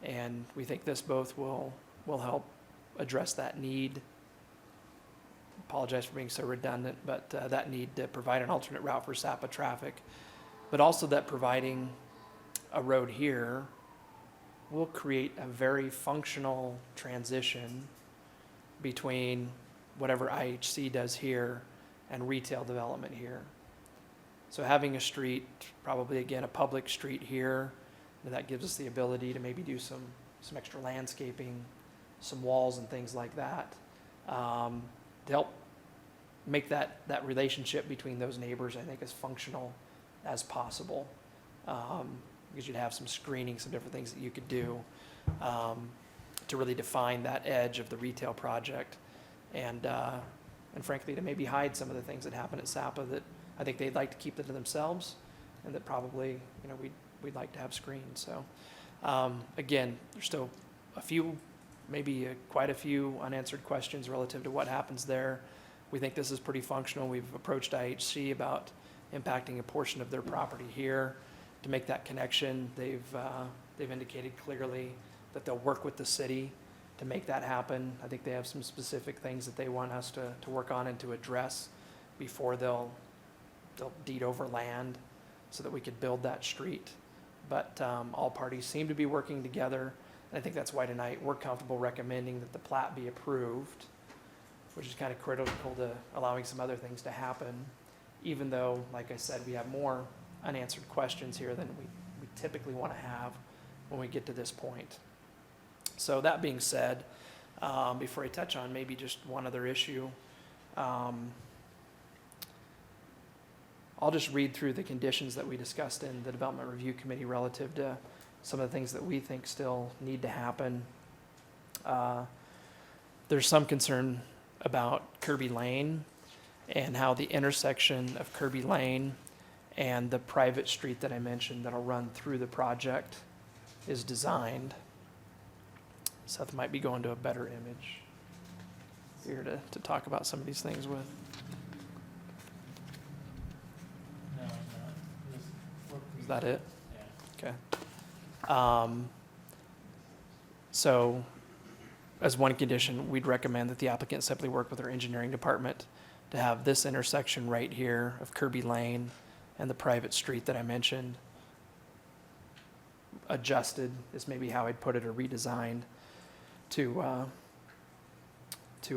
Speaker 12: And we think this both will help address that need. Apologize for being so redundant, but that need to provide an alternate route for SAPA traffic, but also that providing a road here will create a very functional transition between whatever IHC does here and retail development here. So having a street, probably again a public street here, that gives us the ability to maybe do some extra landscaping, some walls and things like that, to help make that relationship between those neighbors, I think, as functional as possible. Because you'd have some screening, some different things that you could do to really define that edge of the retail project, and frankly to maybe hide some of the things that happen at SAPA that I think they'd like to keep to themselves, and that probably we'd like to have screened. So again, there's still a few, maybe quite a few unanswered questions relative to what happens there. We think this is pretty functional. We've approached IHC about impacting a portion of their property here to make that connection. They've indicated clearly that they'll work with the city to make that happen. I think they have some specific things that they want us to work on and to address before they'll deed over land so that we could build that street. But all parties seem to be working together. And I think that's why tonight we're comfortable recommending that the plat be approved, which is kind of critical to allowing some other things to happen, even though, like I said, we have more unanswered questions here than we typically want to have when we get to this point. So that being said, before I touch on maybe just one other issue, I'll just read through the conditions that we discussed in the Development Review Committee relative to some of the things that we think still need to happen. There's some concern about Kirby Lane and how the intersection of Kirby Lane and the private street that I mentioned that'll run through the project is designed. Seth might be going to a better image here to talk about some of these things with. Is that it? Yeah. Okay. So as one condition, we'd recommend that the applicant simply work with our engineering department to have this intersection right here of Kirby Lane and the private street that I mentioned adjusted, is maybe how I'd put it, or redesigned to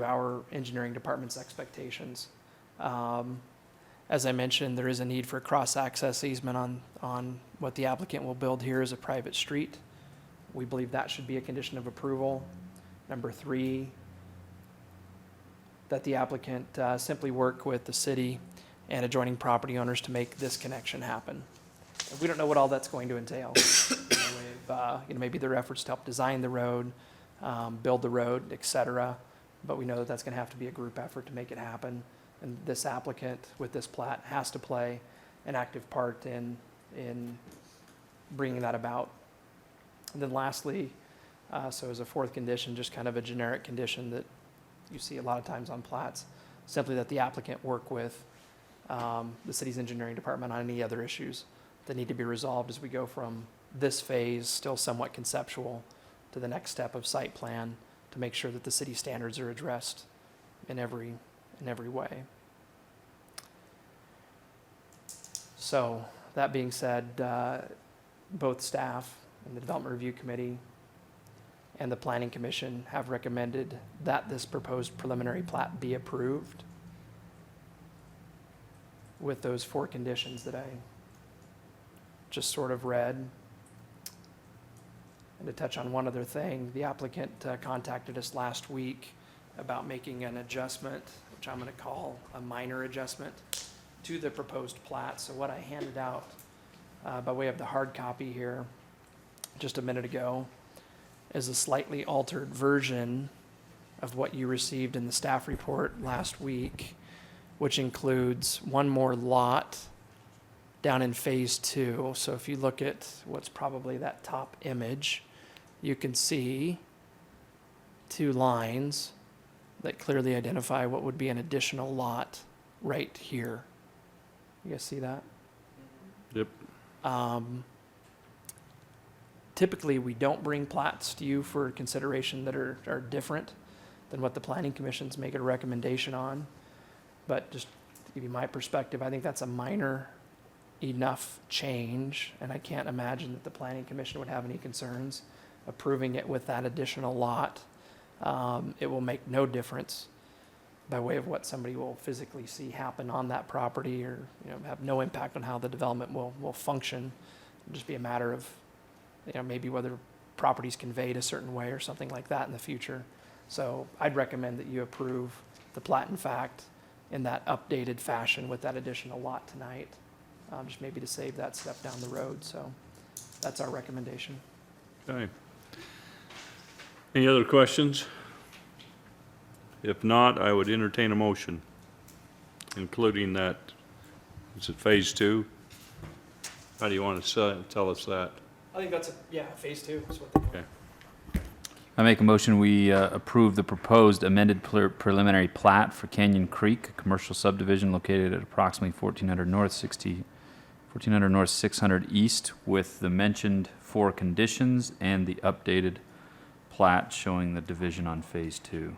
Speaker 12: our engineering department's expectations. As I mentioned, there is a need for a cross-access easement on what the applicant will build here as a private street. We believe that should be a condition of approval. Number 3, that the applicant simply work with the city and adjoining property owners to make this connection happen. And we don't know what all that's going to entail. Maybe their efforts to help design the road, build the road, et cetera. But we know that that's going to have to be a group effort to make it happen. And this applicant with this plat has to play an active part in bringing that about. And then lastly, so as a 4th condition, just kind of a generic condition that you see a lot of times on plats, simply that the applicant work with the city's engineering department on any other issues that need to be resolved as we go from this phase, still somewhat conceptual, to the next step of site plan to make sure that the city standards are addressed in every way. So that being said, both staff and the Development Review Committee and the Planning Commission have recommended that this proposed preliminary plat be approved with those 4 conditions that I just sort of read. And to touch on one other thing, the applicant contacted us last week about making an adjustment, which I'm going to call a minor adjustment, to the proposed plat. So what I handed out by way of the hard copy here just a minute ago is a slightly altered version of what you received in the staff report last week, which includes one more lot down in phase 2. So if you look at what's probably that top image, you can see 2 lines that clearly identify what would be an additional lot right here. You guys see that?
Speaker 3: Yep.
Speaker 12: Typically, we don't bring plats to you for consideration that are different than what the planning commissions make a recommendation on. But just to give you my perspective, I think that's a minor enough change, and I can't imagine that the planning commission would have any concerns approving it with that additional lot. It will make no difference by way of what somebody will physically see happen on that property, or have no impact on how the development will function. It'll just be a matter of maybe whether property's conveyed a certain way or something like that in the future. So I'd recommend that you approve the plat in fact in that updated fashion with that additional lot tonight, just maybe to save that step down the road. So that's our recommendation.
Speaker 3: Okay. Any other questions? If not, I would entertain a motion, including that, is it phase 2? How do you want to tell us that?
Speaker 12: I think that's phase 2.
Speaker 3: Okay.
Speaker 2: I make a motion, we approve the proposed amended preliminary plat for Canyon Creek, a commercial subdivision located at approximately 1400 North 600 East, with the mentioned 4 conditions and the updated plat showing the division on phase 2.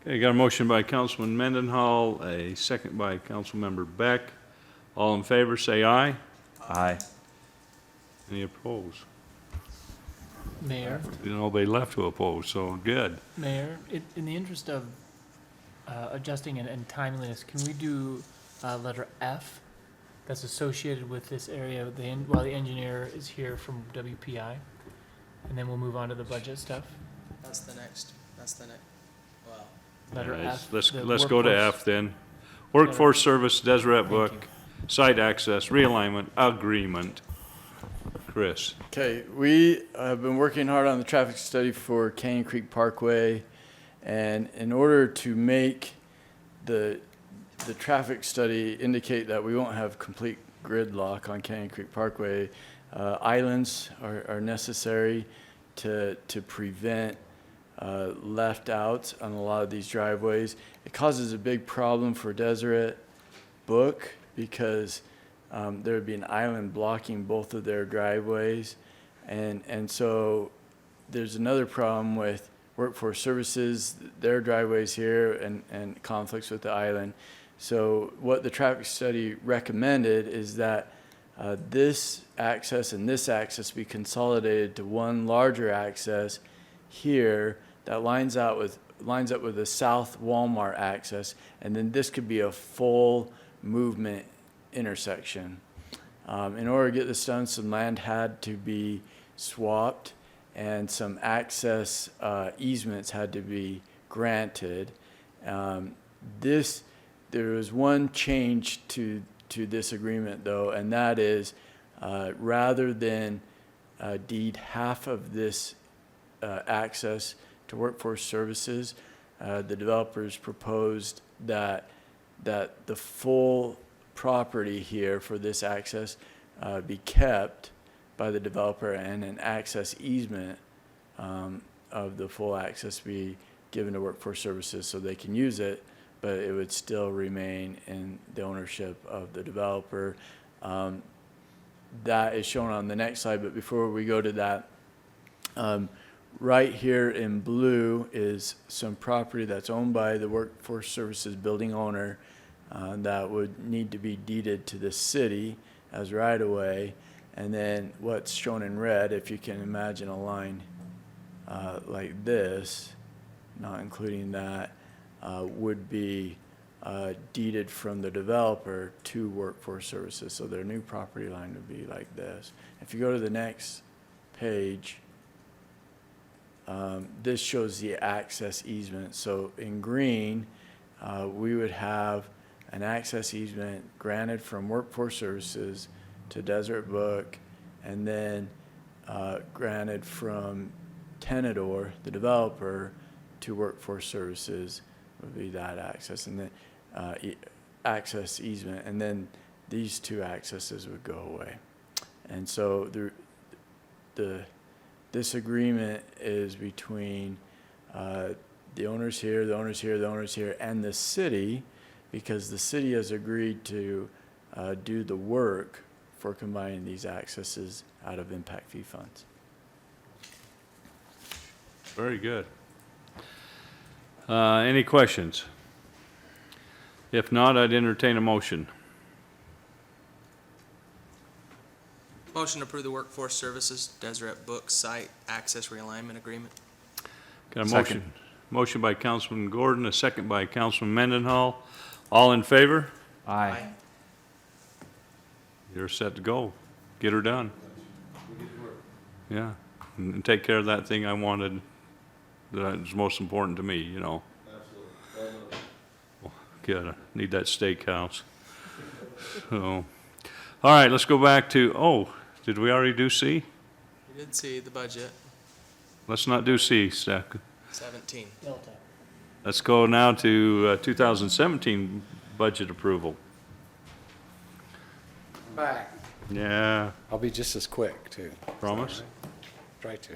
Speaker 3: Okay, got a motion by Councilman Mendenhall, a second by Councilmember Beck. All in favor, say aye.
Speaker 2: Aye.
Speaker 3: Any opposed?
Speaker 4: Mayor,
Speaker 3: Nobody left to oppose, so good.
Speaker 4: Mayor, in the interest of adjusting and timeliness, can we do letter F that's associated with this area while the engineer is here from WPI? And then we'll move on to the budget stuff.
Speaker 11: That's the next, wow.
Speaker 4: Letter
Speaker 3: Nice.
Speaker 4: F.
Speaker 3: Let's
Speaker 4: the
Speaker 3: go to
Speaker 4: workforce-
Speaker 3: F then. Workforce Service, Deseret
Speaker 4: Thank
Speaker 3: Book,
Speaker 4: you.
Speaker 3: Site Access, Realignment, Agreement. Chris.
Speaker 10: Okay, we have been working hard on the traffic study for Canyon Creek Parkway, and in order to make the traffic study indicate that we won't have complete gridlock on Canyon Creek Parkway, islands are necessary to prevent left outs on a lot of these driveways. It causes a big problem for Deseret Book because there would be an island blocking both of their driveways. And so there's another problem with Workforce Services, their driveways here, and conflicts with the island. So what the traffic study recommended is that this access and this access be consolidated to one larger access here that lines up with the South Walmart access, and then this could be a full movement intersection. In order to get this done, some land had to be swapped and some access easements had to be granted. There was one change to this agreement though, and that is rather than deed half of this access to Workforce Services, the developers proposed that the full property here for this access be kept by the developer, and an access easement of the full access be given to Workforce Services so they can use it, but it would still remain in the ownership of the developer. That is shown on the next slide, but before we go to that, right here in blue is some property that's owned by the Workforce Services building owner that would need to be deeded to the city as right-of-way. And then what's shown in red, if you can imagine a line like this, not including that, would be deeded from the developer to Workforce Services. So their new property line would be like this. If you go to the next page, this shows the access easement. So in green, we would have an access easement granted from Workforce Services to Deseret Book, and then granted from Tenador, the developer, to Workforce Services would be that access. And then access easement, and then these two accesses would go away. And so this agreement is between the owners here, the owners here, the owners here, and the city, because the city has agreed to do the work for combining these accesses out of impact fee funds.
Speaker 3: Very good. Any questions? If not, I'd entertain a motion.
Speaker 11: Motion to approve the Workforce Services Deseret Book Site Access Realignment Agreement.
Speaker 3: Got a motion? Motion by Councilman Gordon, a second by Councilman Mendenhall. All in favor?
Speaker 2: Aye.
Speaker 3: You're set to go. Get her done. Yeah, and take care of that thing I wanted, that is most important to me, you know. Good, I need that steakhouse. So, all right, let's go back to, oh, did we already do C?
Speaker 11: You did see the budget,
Speaker 3: Let's not do C, Stack.
Speaker 11: 17.
Speaker 3: Let's go now to 2017 budget approval.
Speaker 9: Back.
Speaker 3: Yeah,
Speaker 9: I'll be just as quick, too.
Speaker 3: promise?
Speaker 9: Try to.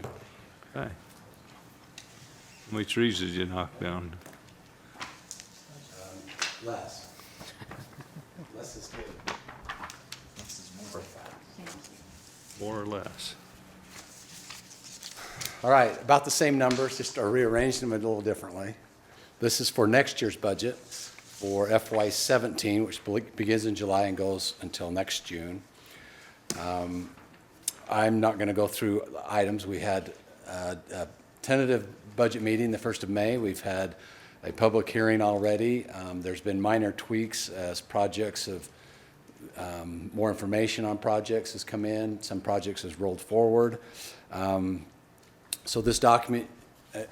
Speaker 3: Okay. How many trees did you knock down?
Speaker 9: Less. Less is good.
Speaker 3: More or less?
Speaker 9: All right, about the same numbers, just rearranged them a little differently. This is for next year's budget for FY17, which begins in July and goes until next June. I'm not going to go through items. We had a tentative budget meeting the 1st of May. We've had a public hearing already. There's been minor tweaks as projects have, more information on projects has come in. Some projects has rolled forward. So this document,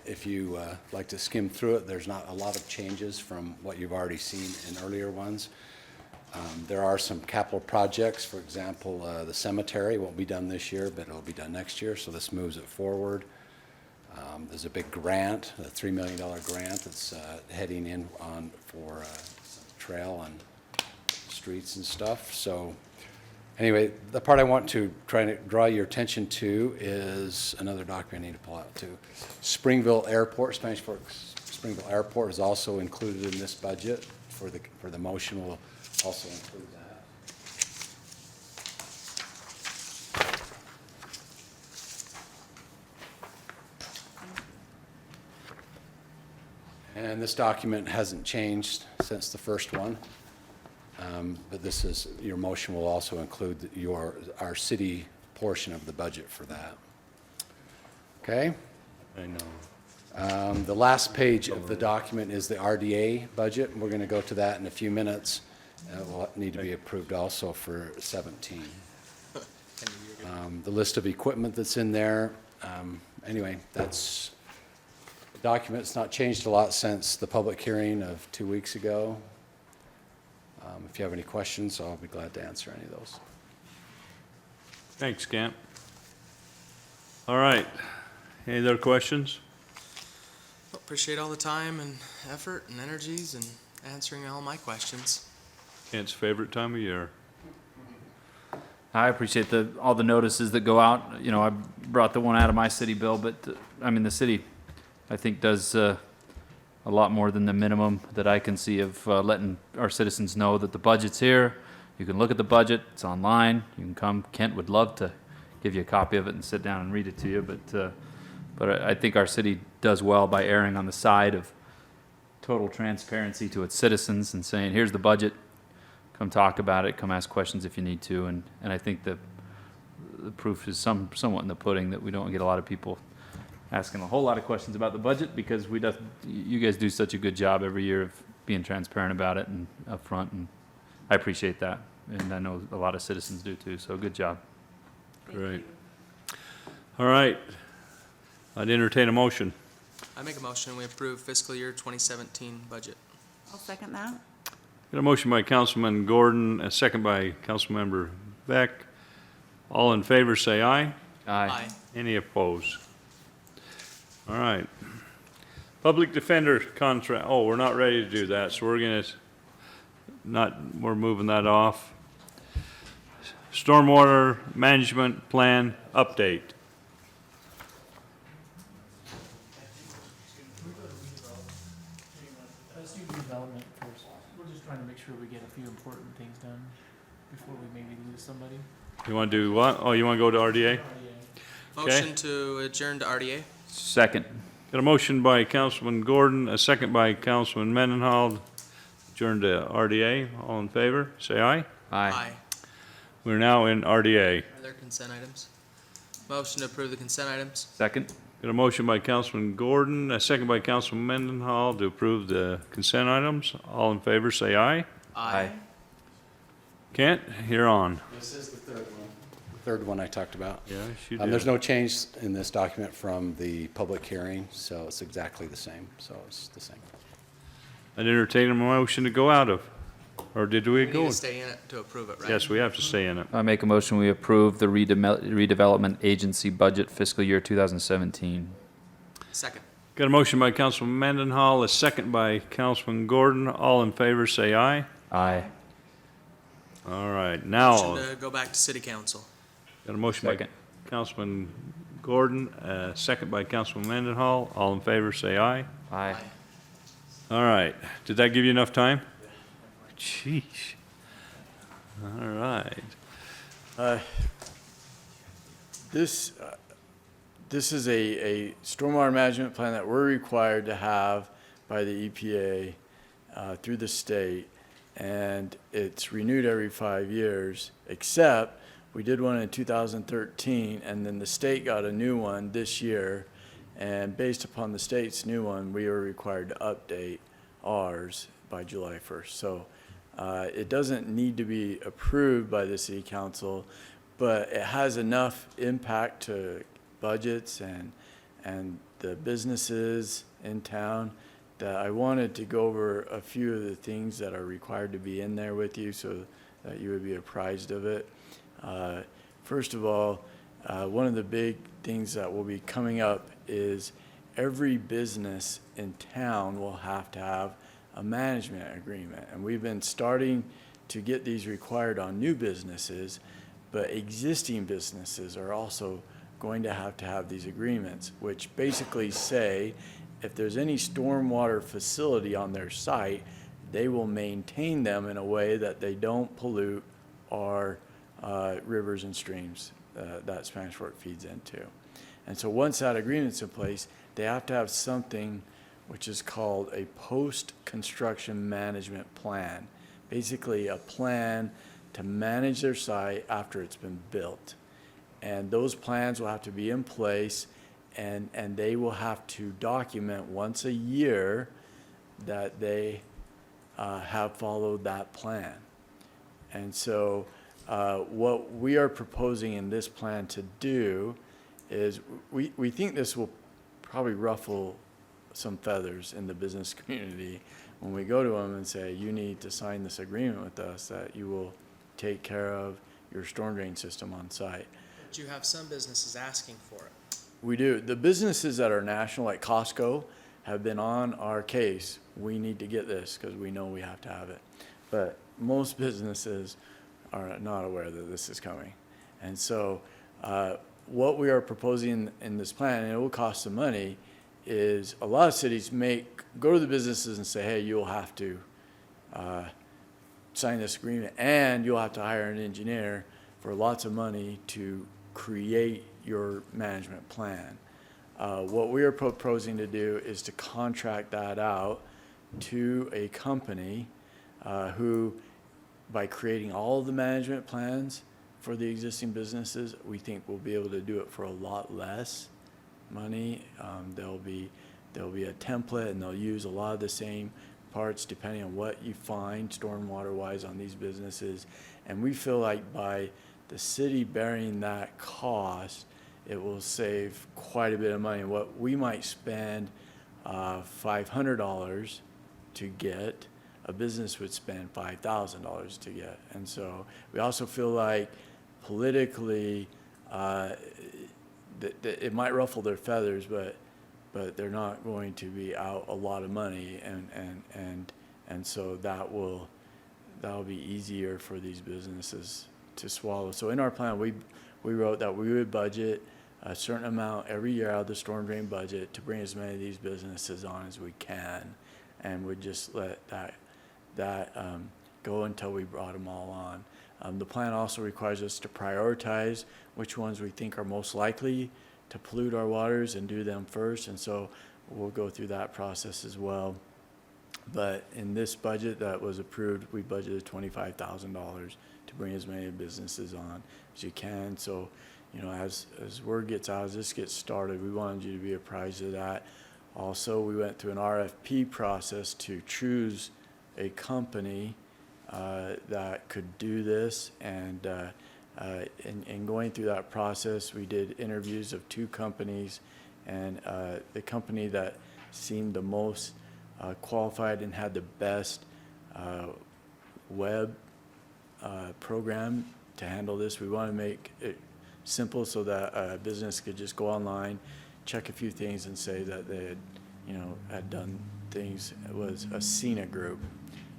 Speaker 9: if you like to skim through it, there's not a lot of changes from what you've already seen in earlier ones. There are some capital projects, for example, the cemetery won't be done this year, but it'll be done next year, so this moves it forward. There's a big grant, a $3 million grant that's heading in on for trail and streets and stuff. So anyway, the part I want to try to draw your attention to is another document I need to pull out too. Springville Airport, Spanish Fork Springville Airport is also included in this budget. For the motion, we'll also include that. And this document hasn't changed since the first one. But this is, your motion will also include our city portion of the budget for that. Okay?
Speaker 3: I know.
Speaker 9: The last page of the document is the RDA budget, and we're going to go to that in a few minutes. It will need to be approved also for 17. The list of equipment that's in there, anyway, that's, the document's not changed a lot since the public hearing of 2 weeks ago. If you have any questions, I'll be glad to answer any of those.
Speaker 3: Thanks, Camp. All right. Any other questions?
Speaker 11: Appreciate all the time and effort and energies and answering all my questions.
Speaker 3: Kent's favorite time of year.
Speaker 2: I appreciate all the notices that go out. You know, I brought the one out of my city bill, but I mean, the city, I think, does a lot more than the minimum that I can see of letting our citizens know that the budget's here. You can look at the budget. It's online. You can come. Kent would love to give you a copy of it and sit down and read it to you. But I think our city does well by erring on the side of total transparency to its citizens and saying, here's the budget. Come talk about it. Come ask questions if you need to. And I think the proof is somewhat in the pudding that we don't get a lot of people asking a whole lot of questions about the budget, because you guys do such a good job every year of being transparent about it and upfront, and I appreciate that, and I know a lot of citizens do too, so good job.
Speaker 3: Great. All right. I'd entertain a motion.
Speaker 11: I make a motion, we approve fiscal year 2017 budget.
Speaker 5: I'll second that.
Speaker 3: Got a motion by Councilman Gordon, a second by Councilmember Beck. All in favor, say aye.
Speaker 11: Aye.
Speaker 3: Any opposed? All right. Public defender contract, oh, we're not ready to do that, so we're gonna we're moving that off. Stormwater Management Plan update.
Speaker 4: Let's do redevelopment first. We're just trying to make sure we get a few important things done before we maybe lose somebody.
Speaker 3: You want to do what? Oh, you want to go to RDA?
Speaker 11: Motion to adjourn to RDA?
Speaker 2: Second.
Speaker 3: Got a motion by Councilman Gordon, a second by Councilman Mendenhall. Adjourn to RDA. All in favor, say aye.
Speaker 2: Aye.
Speaker 3: We're now in RDA.
Speaker 11: Are there consent items? Motion to approve the consent items?
Speaker 2: Second.
Speaker 3: Got a motion by Councilman Gordon, a second by Councilman Mendenhall to approve the consent items. All in favor, say aye.
Speaker 2: Aye.
Speaker 3: Kent, you're on.
Speaker 9: This is the third one. The third one I talked about.
Speaker 3: Yes, you
Speaker 9: There's
Speaker 3: did.
Speaker 9: no change in this document from the public hearing, so it's exactly the same. So it's the same.
Speaker 3: I'd entertain a motion to go out of, or did we
Speaker 11: We
Speaker 3: go?
Speaker 11: need to stay in it to approve it, right?
Speaker 3: Yes, we have to stay in it.
Speaker 2: I make a motion, we approve the redevelopment agency budget fiscal year 2017.
Speaker 11: Second.
Speaker 3: Got a motion by Councilman Mendenhall, a second by Councilman Gordon. All in favor, say aye.
Speaker 2: Aye.
Speaker 3: All right, now,
Speaker 11: Motion to go back to city council.
Speaker 3: got a motion by
Speaker 2: Second.
Speaker 3: Councilman Gordon, a second by Councilman Mendenhall. All in favor, say aye.
Speaker 2: Aye.
Speaker 3: All right, did that give you enough time? Jeez. All right.
Speaker 10: This is a stormwater management plan that we're required to have by the EPA through the state, and it's renewed every 5 years, except we did one in 2013, and then the state got a new one this year, and based upon the state's new one, we are required to update ours by July 1st. So it doesn't need to be approved by the city council, but it has enough impact to budgets and the businesses in town that I wanted to go over a few of the things that are required to be in there with you so that you would be apprised of it. First of all, one of the big things that will be coming up is every business in town will have to have a management agreement. And we've been starting to get these required on new businesses, but existing businesses are also going to have these agreements, which basically say if there's any stormwater facility on their site, they will maintain them in a way that they don't pollute our rivers and streams that Spanish Fork feeds into. And so once that agreement's in place, they have to have something which is called a post-construction management plan. Basically a plan to manage their site after it's been built. And those plans will have to be in place, and they will have to document once a year that they have followed that plan. And so what we are proposing in this plan to do is we think this will probably ruffle some feathers in the business community when we go to them and say, you need to sign this agreement with us that you will take care of your storm drain system on site.
Speaker 11: But you have some businesses asking for it.
Speaker 10: We do. The businesses that are national, like Costco, have been on our case. We need to get this because we know we have to have it. But most businesses are not aware that this is coming. And so what we are proposing in this plan, and it will cost some money, is a lot of cities go to the businesses and say, hey, you'll have to sign this agreement, and you'll have to hire an engineer for lots of money to create your management plan. What we are proposing to do is to contract that out to a company who, by creating all the management plans for the existing businesses, we think we'll be able to do it for a lot less money. There'll be a template, and they'll use a lot of the same parts depending on what you find stormwater wise on these businesses. And we feel like by the city bearing that cost, it will save quite a bit of money. What we might spend $500 to get, a business would spend $5,000 to get. And so we also feel like politically that it might ruffle their feathers, but they're not going to be out a lot of money, and so that'll be easier for these businesses to swallow. So in our plan, we wrote that we would budget a certain amount every year out of the storm drain budget to bring as many of these businesses on as we can, and would just let that go until we brought them all on. The plan also requires us to prioritize which ones we think are most likely to pollute our waters and do them first, and so we'll go through that process as well. But in this budget that was approved, we budgeted $25,000 to bring as many businesses on as you can. So, you know, as word gets out, as this gets started, we wanted you to be apprised of that. Also, we went through an RFP process to choose a company that could do this, and in going through that process, we did interviews of 2 companies, and the company that seemed the most qualified and had the best web program to handle this. We want to make it simple so that a business could just go online, check a few things, and say that they had done things. It was a CENA group,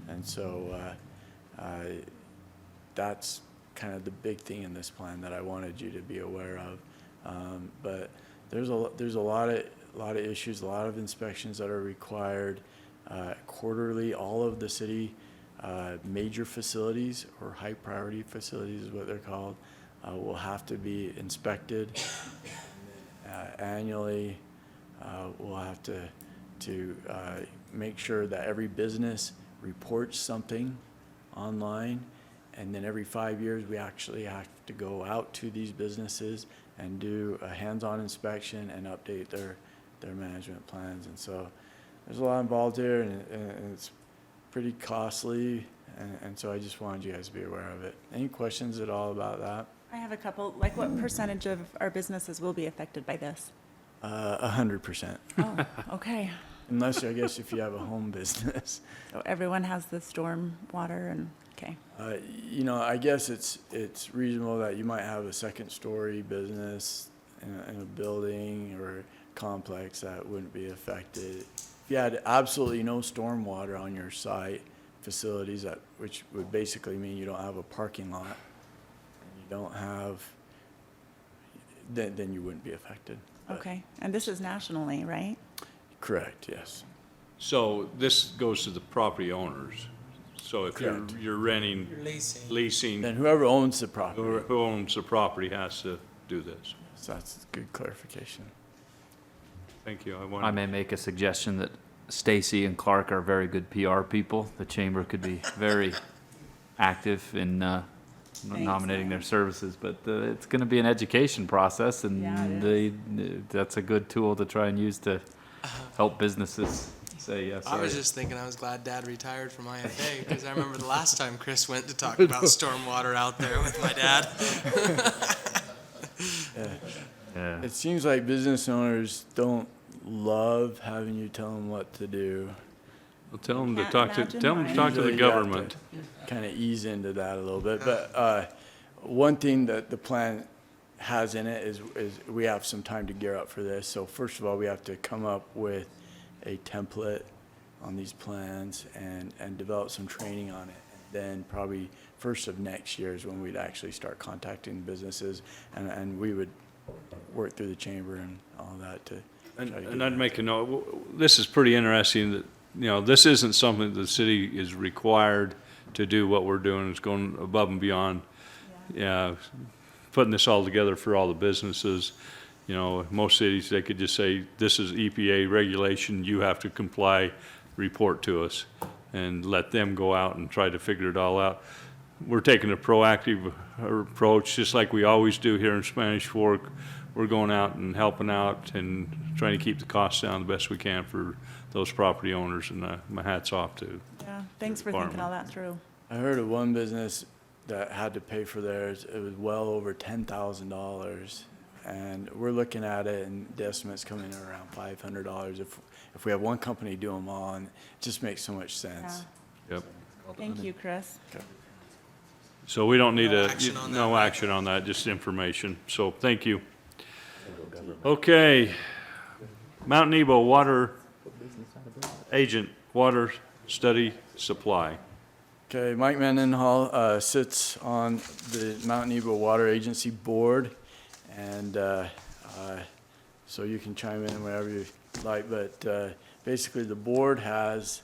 Speaker 10: and so that's kind of the big thing in this plan that I wanted you to be aware of. But there's a lot of issues, a lot of inspections that are required quarterly. All of the city major facilities, or high priority facilities is what they're called, will have to be inspected. Annually, we'll have to make sure that every business reports something online, and then every 5 years we actually have to go out to these businesses and do a hands-on inspection and update their management plans. And so there's a lot involved here, and it's pretty costly, and so I just wanted you guys to be aware of it. Any questions at all about that?
Speaker 5: I have a couple, like what percentage of our businesses will be affected by this?
Speaker 10: 100%.
Speaker 5: Oh, okay.
Speaker 10: Unless, I guess, if you have a home business.
Speaker 5: So everyone has the storm water and, okay.
Speaker 10: You know, I guess it's reasonable that you might have a second-story business in a building or complex that wouldn't be affected. If you had absolutely no storm water on your site facilities, which would basically mean you don't have a parking lot, and you don't have, then you wouldn't be affected. But-
Speaker 5: Okay, and this is nationally, right?
Speaker 10: Correct, yes.
Speaker 3: So this goes to the property owners. So if
Speaker 10: Correct.
Speaker 3: you're renting, leasing,
Speaker 10: Then whoever owns the property,
Speaker 3: who owns the property has to do this.
Speaker 10: so that's good clarification.
Speaker 3: Thank you.
Speaker 2: I may make a suggestion that Stacy and Clark are very good PR people. The chamber could be very active in nominating their services, but it's going to be an education process, and
Speaker 5: Yeah, it
Speaker 2: that's a good tool to try and use to help businesses say yes.
Speaker 11: I was just thinking I was glad Dad retired from IFA, because I remember the last time Chris went to talk about stormwater out there with my dad.
Speaker 2: Yeah.
Speaker 10: It seems like business owners don't love having you tell them what to do.
Speaker 3: Well, tell them to
Speaker 5: Can't
Speaker 3: talk to,
Speaker 5: imagine
Speaker 3: tell them to
Speaker 5: why.
Speaker 3: talk to the
Speaker 10: Usually you have to
Speaker 3: government.
Speaker 10: kind of ease into that a little bit. But one thing that the plan has in it is we have some time to gear up for this. So first of all, we have to come up with a template on these plans and develop some training on it. And then probably first of next year is when we'd actually start contacting businesses, and we would work through the chamber and all that to try to get
Speaker 3: And I'd
Speaker 10: that.
Speaker 3: make a note, this is pretty interesting that, this isn't something the city is required to do what we're doing. It's going above and beyond. Yeah, putting this all together for all the businesses. Most cities, they could just say, this is EPA regulation, you have to comply, report to us, and let them go out and try to figure it all out. We're taking a proactive approach, just like we always do here in Spanish Fork. We're going out and helping out and trying to keep the costs down the best we can for those property owners, and my hat's off to.
Speaker 5: Yeah, thanks for thinking all that through.
Speaker 10: I heard of one business that had to pay for theirs. It was well over $10,000, and we're looking at it, and the estimate's coming in around $500. If we have one company do them all, and it just makes so much sense.
Speaker 3: Yep.
Speaker 5: Thank you, Chris.
Speaker 3: So we don't need
Speaker 11: No action on that,
Speaker 3: no
Speaker 11: right?
Speaker 3: action on that, just information. So thank you. Okay. Mount Nebo Water Agent, Water Study Supply.
Speaker 10: Okay, Mike Mendenhall sits on the Mount Nebo Water Agency Board, and so you can chime in whenever you like, but basically the board has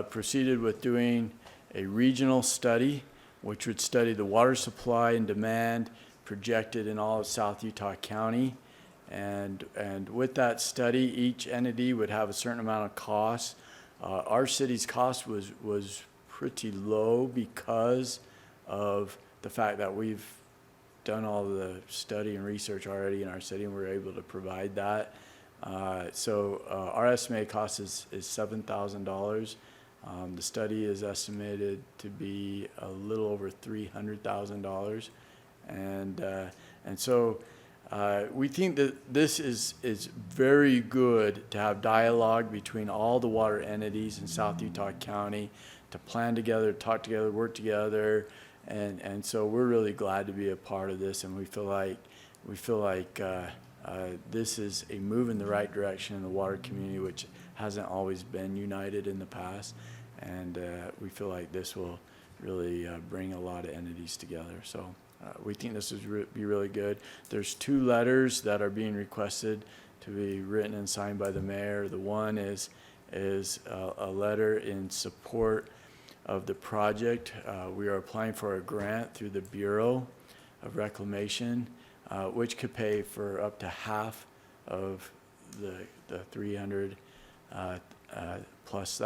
Speaker 10: proceeded with doing a regional study, which would study the water supply and demand projected in all of South Utah County. And with that study, each entity would have a certain amount of cost. Our city's cost was pretty low because of the fact that we've done all the study and research already in our city, and we're able to provide that. So our estimated cost is $7,000. The study is estimated to be a little over $300,000, and so we think that this is very good to have dialogue between all the water entities in South Utah County, to plan together, talk together, work together, and so we're really glad to be a part of this, and we feel like this is a move in the right direction in the water community, which hasn't always been united in the past, and we feel like this will really bring a lot of entities together. So we think this would be really good. There's 2 letters that are being requested to be written and signed by the mayor. The one is a letter in support of the project. We are applying for a grant through the Bureau of Reclamation, which could pay for up to half of the $300,000 plus.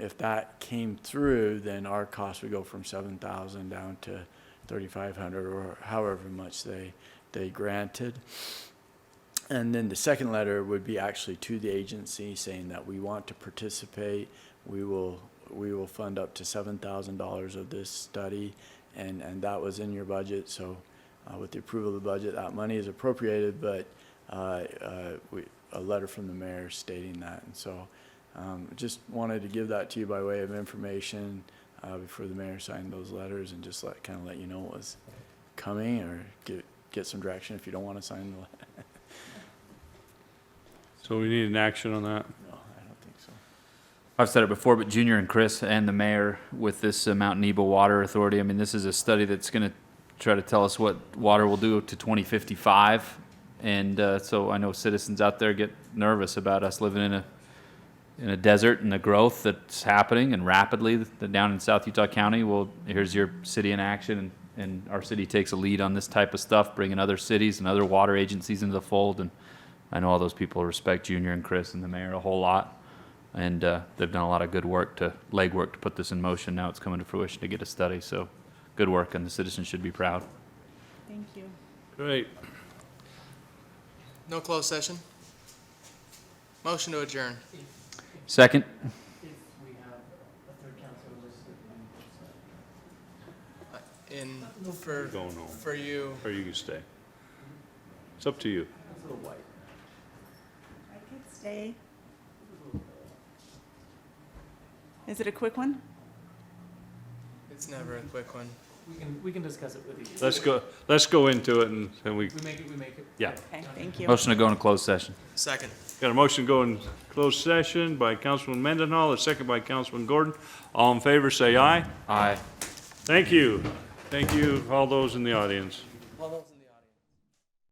Speaker 10: If that came through, then our cost would go from $7,000 down to $3,500, or however much they granted. And then the second letter would be actually to the agency saying that we want to participate. We will fund up to $7,000 of this study, and that was in your budget. So with the approval of the budget, that money is appropriated, but a letter from the mayor stating that. And so just wanted to give that to you by way of information before the mayor signed those letters, and just kind of let you know what was coming, or get some direction if you don't want to sign the letter.
Speaker 3: So we need an action on that?
Speaker 10: No, I don't think so.
Speaker 2: I've said it before, but Junior and Chris and the mayor with this Mount Nebo Water Authority, I mean, this is a study that's going to try to tell us what water will do to 2055. And so I know citizens out there get nervous about us living in a desert, and the growth that's happening and rapidly down in South Utah County. Well, here's your city in action, and our city takes a lead on this type of stuff, bringing other cities and other water agencies into the fold. And I know all those people respect Junior and Chris and the mayor a whole lot, and they've done a lot of good work, legwork to put this in motion. Now it's coming to fruition to get a study. So good work, and the citizens should be proud.
Speaker 5: Thank you.
Speaker 3: Great.
Speaker 11: No closed session? Motion to adjourn.
Speaker 2: Second.
Speaker 3: Going home.
Speaker 11: For you,
Speaker 3: Or you can stay. It's up to you.
Speaker 5: I could stay. Is it a quick one?
Speaker 11: it's never a quick one.
Speaker 4: We can discuss it with you.
Speaker 3: Let's go into it, and then we,
Speaker 4: We make it.
Speaker 3: yeah.
Speaker 5: Okay, thank you.
Speaker 2: Motion to go into closed session.
Speaker 11: Second.
Speaker 3: Got a motion to go in closed session by Councilman Mendenhall, a second by Councilman Gordon. All in favor, say aye.
Speaker 2: Aye.
Speaker 3: Thank you. Thank you, all those in the audience.